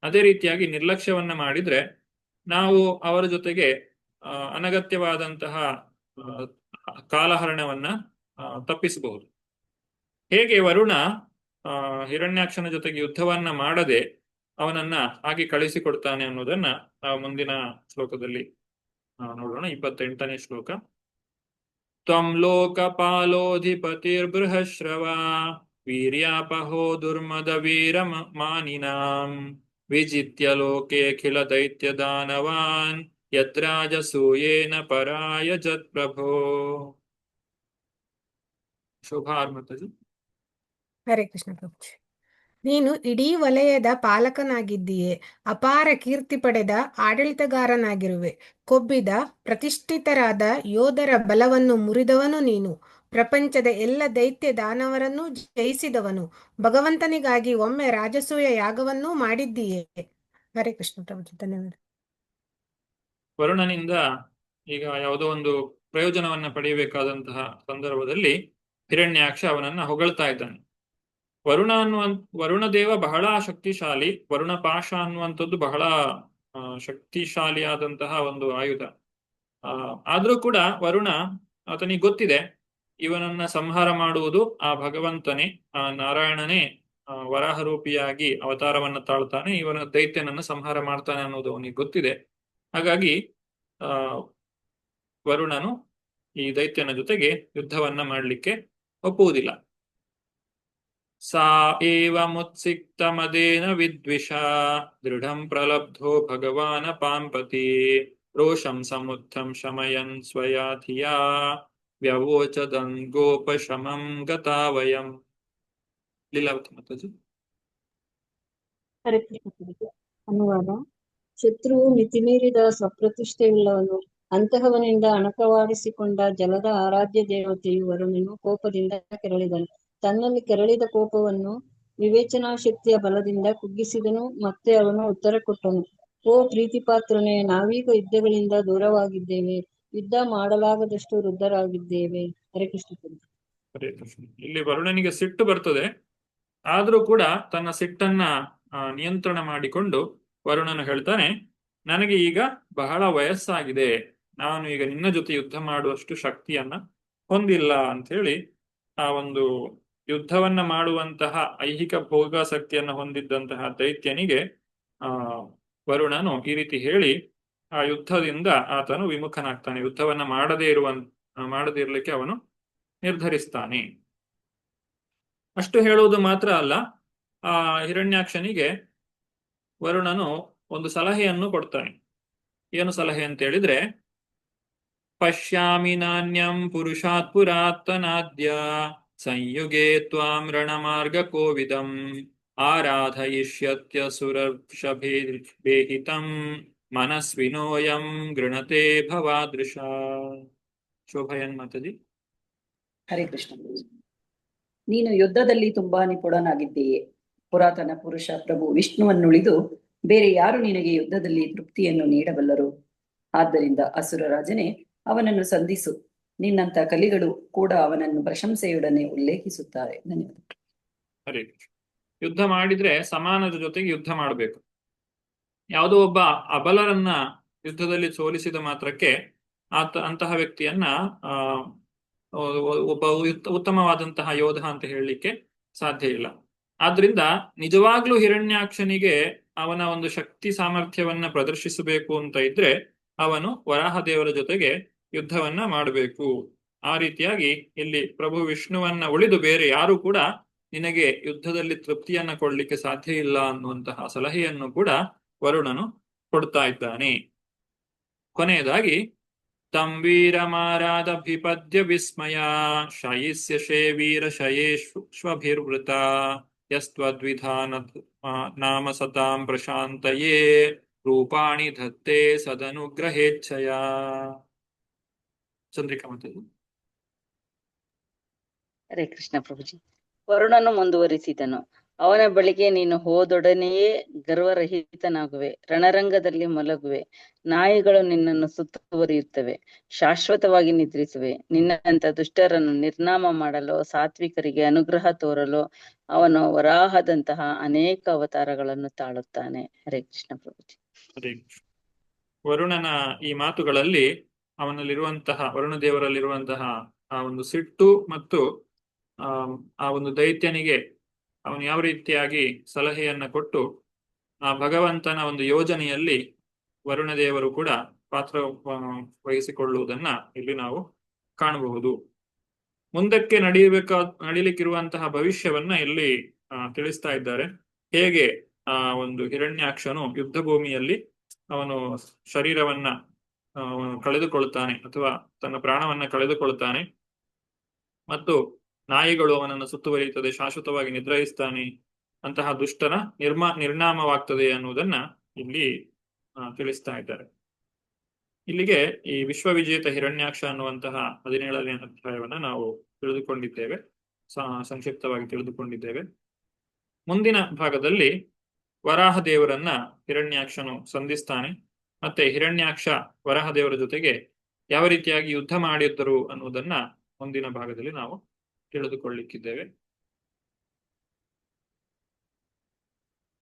ಅದೇ ರೀತಿಯಾಗಿ ನಿರ್ಲಕ್ಷ್ಯವನ್ನ ಮಾಡಿದ್ರೆ ನಾವು ಅವರ ಜೊತೆಗೆ ಅನಗತ್ಯವಾದಂತಹ ಕಾಲಹರಣವನ್ನ ತಪ್ಪಿಸಬಹುದು. ಹೇಗೆ ವರುಣ ಹಿರಣ್ಯಾಕ್ಷನ ಜೊತೆಗೆ ಯುದ್ಧವನ್ನ ಮಾಡದೆ ಅವನನ್ನ ಹಾಗೆ ಕಳಿಸಿಕೊಡ್ತಾನೆ ಅನ್ನೋದನ್ನ ನಾವು ಮುಂದಿನ ಶ್ಲೋಕದಲ್ಲಿ ನೋಡೋಣ. 28ನೇ ಶ್ಲೋಕ. ತ್ವಂ ಲೋಕಪಾಲೋಧಿಪತಿರ್ಬೃಹಶ್ರವ ವೀರ್ಯಾಪಹೋ ದುರ್ಮದ ವೀರ ಮಾನಿನಾಂ ವಿಜಿತ್ಯ ಲೋಕೇಖಿಲ ದೈತ್ಯ ದಾನವಾನ್ ಯದ್ರಾಜಸೂಯೇನ ಪರಾಯಜತ್ ಪ್ರಭೋ. ಶೋಭಾರ್ಮತಜಿ. ಹರೇ ಕೃಷ್ಣ ಪ್ರಭುಜಿ. ನೀನು ಇಡೀ ವಲಯದ ಪಾಲಕನಾಗಿದ್ದೀಯೆ. ಅಪಾರ ಕೀರ್ತಿ ಪಡೆದ ಆಡಳಿತಗಾರನಾಗಿರುವೆ. ಕೊಬ್ಬಿದ ಪ್ರತಿಷ್ಠಿತರಾದ ಯೋಧರ ಬಲವನ್ನು ಮುರಿದವನು ನೀನು. ಪ್ರಪಂಚದ ಎಲ್ಲ ದೈತ್ಯ ದಾನವರನ್ನೂ ಜಯಿಸಿದವನು. ಭಗವಂತನಿಗಾಗಿ ಒಮ್ಮೆ ರಾಜಸೂಯ ಯಾಗವನ್ನೂ ಮಾಡಿದ್ದೀಯೆ. ಹರೇ ಕೃಷ್ಣ ಪ್ರಭುಜಿ. ಧನ್ಯವಾದ. ವರುಣನಿಂದ ಈಗ ಯಾವುದೋ ಒಂದು ಪ್ರಯೋಜನವನ್ನ ಪಡೆಯಬೇಕಾದಂತಹ ಸಂದರ್ಭದಲ್ಲಿ ಹಿರಣ್ಯಾಕ್ಷ ಅವನನ್ನ ಹೊಗಳ್ತಾ ಇದ್ದಾನೆ. ವರುಣದೇವ ಬಹಳ ಶಕ್ತಿಶಾಲಿ. ವರುಣ ಪಾಶ ಅನ್ನುವಂಥದ್ದು ಬಹಳ ಶಕ್ತಿಶಾಲಿಯಾದಂತಹ ಒಂದು ಆಯುಧ. ಆದ್ರೂ ಕೂಡ ಆತನಿಗೆ ಗೊತ್ತಿದೆ ಇವನನ್ನ ಸಂಹಾರ ಮಾಡುವುದು ಆ ಭಗವಂತನೇ, ಆ ನಾರಾಯಣನೇ ವರಾಹ ರೂಪಿಯಾಗಿ ಅವತಾರವನ್ನ ತಾಳ್ತಾನೆ, ಇವನ ದೈತ್ಯನನ್ನ ಸಂಹಾರ ಮಾಡ್ತಾನೆ ಅನ್ನೋದು ಅವನಿಗೆ ಗೊತ್ತಿದೆ. ಹಾಗಾಗಿ ಆ ವರುಣನು ಈ ದೈತ್ಯನ ಜೊತೆಗೆ ಯುದ್ಧವನ್ನ ಮಾಡಲಿಕ್ಕೆ ಒಪ್ಪುವುದಿಲ್ಲ. ಸಾ ಏವ ಮುತ್ಸಿಕ್ತ ಮದೇನ ವಿದ್ವಿಷ ದೃಢಂ ಪ್ರಲಬ್ಧೋ ಭಗವಾನ ಪಾಂಪತಿ ರೋಷಂ ಸಮುತ್ಥಂ ಶಮಯನ್ ಸ್ವಯಾ ಧಿಯಾ ವ್ಯವೋಚದಂ ಗೋಪಶಮಂ ಗತಾವಯಂ. ಲೀಲಾವತಿ ಮಾತಾಜಿ. ಹರೇ ಕೃಷ್ಣ ಪ್ರಭು. ಅನುವಾದ: ಶತ್ರುವು ಮಿತಿಮೀರಿದ ಸ್ವಪ್ರತಿಷ್ಠೆಯುಳ್ಳವನು. ಅಂತಹವನಿಂದ ಅಣಕವಾಡಿಸಿಕೊಂಡ ಜಲದ ಆರಾಧ್ಯ ದೇವತೆಯು ವರುಣನು ಕೋಪದಿಂದ ಕೆರಳಿದನು. ತನ್ನಲ್ಲಿ ಕೆರಳಿದ ಕೋಪವನ್ನು ವಿವೇಚನಾ ಶಕ್ತಿಯ ಬಲದಿಂದ ಕುಗ್ಗಿಸಿದನು. ಮತ್ತೆ ಅವನು ಉತ್ತರ ಕೊಟ್ಟನು: ಓ ಪ್ರೀತಿಪಾತ್ರನೇ, ನಾವೀಗ ಯುದ್ಧಗಳಿಂದ ದೂರವಾಗಿದ್ದೇವೆ, ಯುದ್ಧ ಮಾಡಲಾಗದಷ್ಟು ವೃದ್ಧರಾಗಿದ್ದೇವೆ. ಹರೇ ಕೃಷ್ಣ ಪ್ರಭು. ಹರೇ ಕೃಷ್ಣ. ಇಲ್ಲಿ ವರುಣನಿಗೆ ಸಿಟ್ಟು ಬರ್ತದೆ, ಆದ್ರೂ ಕೂಡ ತನ್ನ ಸಿಟ್ಟನ್ನ ನಿಯಂತ್ರಣ ಮಾಡಿಕೊಂಡು ವರುಣನು ಹೇಳ್ತಾನೆ, ನನಗೆ ಈಗ ಬಹಳ ವಯಸ್ಸಾಗಿದೆ, ನಾನು ಈಗ ನಿನ್ನ ಜೊತೆ ಯುದ್ಧ ಮಾಡುವಷ್ಟು ಶಕ್ತಿಯನ್ನ ಹೊಂದಿಲ್ಲ ಅಂತ ಹೇಳಿ ಆ ಒಂದು ಯುದ್ಧವನ್ನ ಮಾಡುವಂತಹ ಐಹಿಕ ಭೋಗಾಸಕ್ತಿಯನ್ನ ಹೊಂದಿದ್ದಂತಹ ದೈತ್ಯನಿಗೆ ವರುಣನು ಈ ರೀತಿ ಹೇಳಿ ಆ ಯುದ್ಧದಿಂದ ಆತನು ವಿಮುಖನಾಗ್ತಾನೆ. ಯುದ್ಧವನ್ನ ಮಾಡದೇ ಇರ್ಲಿಕ್ಕೆ ಅವನು ನಿರ್ಧರಿಸ್ತಾನೆ. ಅಷ್ಟು ಹೇಳುವುದು ಮಾತ್ರ ಅಲ್ಲ, ಆ ಹಿರಣ್ಯಾಕ್ಷನಿಗೆ ವರುಣನು ಒಂದು ಸಲಹೆಯನ್ನು ಕೊಡ್ತಾನೆ. ಏನು ಸಲಹೆ ಅಂತ ಹೇಳಿದ್ರೆ, ಪಶ್ಯಾಮಿ ನಾಣ್ಯಂ ಪುರುಷಾತ್ ಪುರಾತನಾದ್ಯ ಸಂಯುಗೇ ತ್ವಾಂ ರಣಮಾರ್ಗ ಕೋವಿದಂ ಆರಾಧಯಿಷ್ಯತ್ಯ ಸುರರ್ಷಭೇಹಿತಂ ಮನಸ್ವಿನೋಯಂ ಗೃಣತೆ ಭವಾದೃಶ. ಶೋಭಯನ್ ಮಾತಾಜಿ. ಹರೇ ಕೃಷ್ಣ. ನೀನು ಯುದ್ಧದಲ್ಲಿ ತುಂಬಾ ನಿಪುಣನಾಗಿದ್ದೀಯೆ. ಪುರಾತನ ಪುರುಷ ಪ್ರಭು ವಿಷ್ಣುವನ್ನುಳಿದು ಬೇರೆ ಯಾರು ನಿನಗೆ ಯುದ್ಧದಲ್ಲಿ ತೃಪ್ತಿಯನ್ನು ನೀಡಬಲ್ಲರು? ಆದ್ದರಿಂದ ಅಸುರ ರಾಜನೇ, ಅವನನ್ನು ಸಂಧಿಸು. ನಿನ್ನಂತ ಕಲಿಗಳು ಕೂಡ ಅವನನ್ನು ಪ್ರಶಂಸೆಯೊಡನೆ ಉಲ್ಲೇಖಿಸುತ್ತಾರೆ. ಧನ್ಯವಾದ. ಹರೇ ಕೃಷ್ಣ. ಯುದ್ಧ ಮಾಡಿದ್ರೆ ಸಮಾನದ ಜೊತೆಗೆ ಯುದ್ಧ ಮಾಡಬೇಕು. ಯಾವುದೋ ಒಬ್ಬ ಅಬಲರನ್ನ ಯುದ್ಧದಲ್ಲಿ ಸೋಲಿಸಿದ ಮಾತ್ರಕ್ಕೆ ಅಂತಹ ವ್ಯಕ್ತಿಯನ್ನ ಒಬ್ಬ ಉತ್ತಮವಾದಂತಹ ಯೋಧ ಅಂತ ಹೇಳಲಿಕ್ಕೆ ಸಾಧ್ಯ ಇಲ್ಲ. ಆದ್ರಿಂದ ನಿಜವಾಗ್ಲೂ ಹಿರಣ್ಯಾಕ್ಷನಿಗೆ ಅವನ ಒಂದು ಶಕ್ತಿ ಸಾಮರ್ಥ್ಯವನ್ನ ಪ್ರದರ್ಶಿಸಬೇಕು ಅಂತ ಇದ್ರೆ ಅವನು ವರಾಹ ದೇವರ ಜೊತೆಗೆ ಯುದ್ಧವನ್ನ ಮಾಡಬೇಕು. ಆ ರೀತಿಯಾಗಿ ಇಲ್ಲಿ ಪ್ರಭು ವಿಷ್ಣುವನ್ನ ಉಳಿದು ಬೇರೆ ಯಾರು ಕೂಡ ನಿನಗೆ ಯುದ್ಧದಲ್ಲಿ ತೃಪ್ತಿಯನ್ನ ಕೊಡ್ಲಿಕ್ಕೆ ಸಾಧ್ಯ ಇಲ್ಲ ಅನ್ನುವಂತಹ ಸಲಹೆಯನ್ನು ಕೂಡ ವರುಣನು ಕೊಡ್ತಾ ಇದ್ದಾನೆ. ಕೊನೆಯದಾಗಿ ತಂ ವೀರಮಾರಾದಭಿಪದ್ಯ ವಿಸ್ಮಯ ಶಯಿಸ್ಯ ಶೇ ವೀರ ಶಯೇಶ್ವಭಿರ್ವೃತ ಯಸ್ತ್ವದ್ವಿಧಾನ ನಾಮ ಸತಾಂ ಪ್ರಶಾಂತಯೇ ರೂಪಾಣಿ ಧತ್ತೆ ಸದನುಗ್ರಹೇಚ್ಛಯ. ಚಂದ್ರಿಕಾ ಮಾತಾಜಿ. ಹರೇ ಕೃಷ್ಣ ಪ್ರಭುಜಿ. ವರುಣನು ಮುಂದುವರಿಸಿದನು, ಅವನ ಬಳಿಗೆ ನೀನು ಹೋದೊಡನೆಯೇ ಗರ್ವರಹಿತನಾಗುವೆ, ರಣರಂಗದಲ್ಲಿ ಮಲಗುವೆ, ನಾಯಿಗಳು ನಿನ್ನನ್ನು ಸುತ್ತುವರಿಯುತ್ತವೆ, ಶಾಶ್ವತವಾಗಿ ನಿದ್ರಿಸುವೆ. ನಿನ್ನಂತ ದುಷ್ಟರನ್ನು ನಿರ್ನಾಮ ಮಾಡಲು, ಸಾತ್ವಿಕರಿಗೆ ಅನುಗ್ರಹ ತೋರಲು ಅವನು ವರಾಹದಂತಹ ಅನೇಕ ಅವತಾರಗಳನ್ನು ತಾಳುತ್ತಾನೆ. ಹರೇ ಕೃಷ್ಣ ಪ್ರಭುಜಿ. ಹರೇ ಕೃಷ್ಣ. ವರುಣನ ಈ ಮಾತುಗಳಲ್ಲಿ ಅವನಲ್ಲಿರುವಂತಹ ವರುಣ ದೇವರಲ್ಲಿರುವಂತಹ ಆ ಒಂದು ಸಿಟ್ಟು ಮತ್ತು ಆ ಒಂದು ದೈತ್ಯನಿಗೆ ಅವನು ಯಾವ ರೀತಿಯಾಗಿ ಸಲಹೆಯನ್ನ ಕೊಟ್ಟು ಆ ಭಗವಂತನ ಒಂದು ಯೋಜನೆಯಲ್ಲಿ ವರುಣ ದೇವರು ಕೂಡ ಪಾತ್ರ ವಹಿಸಿಕೊಳ್ಳುವುದನ್ನ ಇಲ್ಲಿ ನಾವು ಕಾಣಬಹುದು. ಮುಂದಕ್ಕೆ ನಡೀಲಿಕ್ಕಿರುವಂತಹ ಭವಿಷ್ಯವನ್ನ ಇಲ್ಲಿ ತಿಳಿಸ್ತಾ ಇದ್ದಾರೆ. ಹೇಗೆ ಆ ಒಂದು ಹಿರಣ್ಯಾಕ್ಷನು ಯುದ್ಧ ಭೂಮಿಯಲ್ಲಿ ಅವನು ಶರೀರವನ್ನ ಕಳೆದುಕೊಳ್ತಾನೆ ಅಥವಾ ತನ್ನ ಪ್ರಾಣವನ್ನ ಕಳೆದುಕೊಳ್ತಾನೆ ಮತ್ತು ನಾಯಿಗಳು ಅವನನ್ನು ಸುತ್ತುವರಿಯುತ್ತದೆ, ಶಾಶ್ವತವಾಗಿ ನಿದ್ರಿಸ್ತಾನೆ, ಅಂತಹ ದುಷ್ಟನ ನಿರ್ನಾಮವಾಗ್ತದೆ ಅನ್ನುವುದನ್ನ ಇಲ್ಲಿ ತಿಳಿಸ್ತಾ ಇದ್ದಾರೆ. ಇಲ್ಲಿಗೆ ಈ ವಿಶ್ವವಿಜೇತ ಹಿರಣ್ಯಾಕ್ಷ ಅನ್ನುವಂತಹ 17ನೇ ಅಧ್ಯಾಯವನ್ನ ನಾವು ತಿಳಿದುಕೊಂಡಿದ್ದೇವೆ, ಸಂಕ್ಷಿಪ್ತವಾಗಿ ತಿಳಿದುಕೊಂಡಿದ್ದೇವೆ. ಮುಂದಿನ ಭಾಗದಲ್ಲಿ ವರಾಹ ದೇವರನ್ನ ಹಿರಣ್ಯಾಕ್ಷನು ಸಂಧಿಸ್ತಾನೆ. ಮತ್ತೆ ಹಿರಣ್ಯಾಕ್ಷ ವರಾಹ ದೇವರ ಜೊತೆಗೆ ಯಾವ ರೀತಿಯಾಗಿ ಯುದ್ಧ ಮಾಡಿದ್ದರು ಅನ್ನುವುದನ್ನ ಮುಂದಿನ ಭಾಗದಲ್ಲಿ ನಾವು ತಿಳಿದುಕೊಳ್ಳಿಕ್ಕಿದ್ದೇವೆ.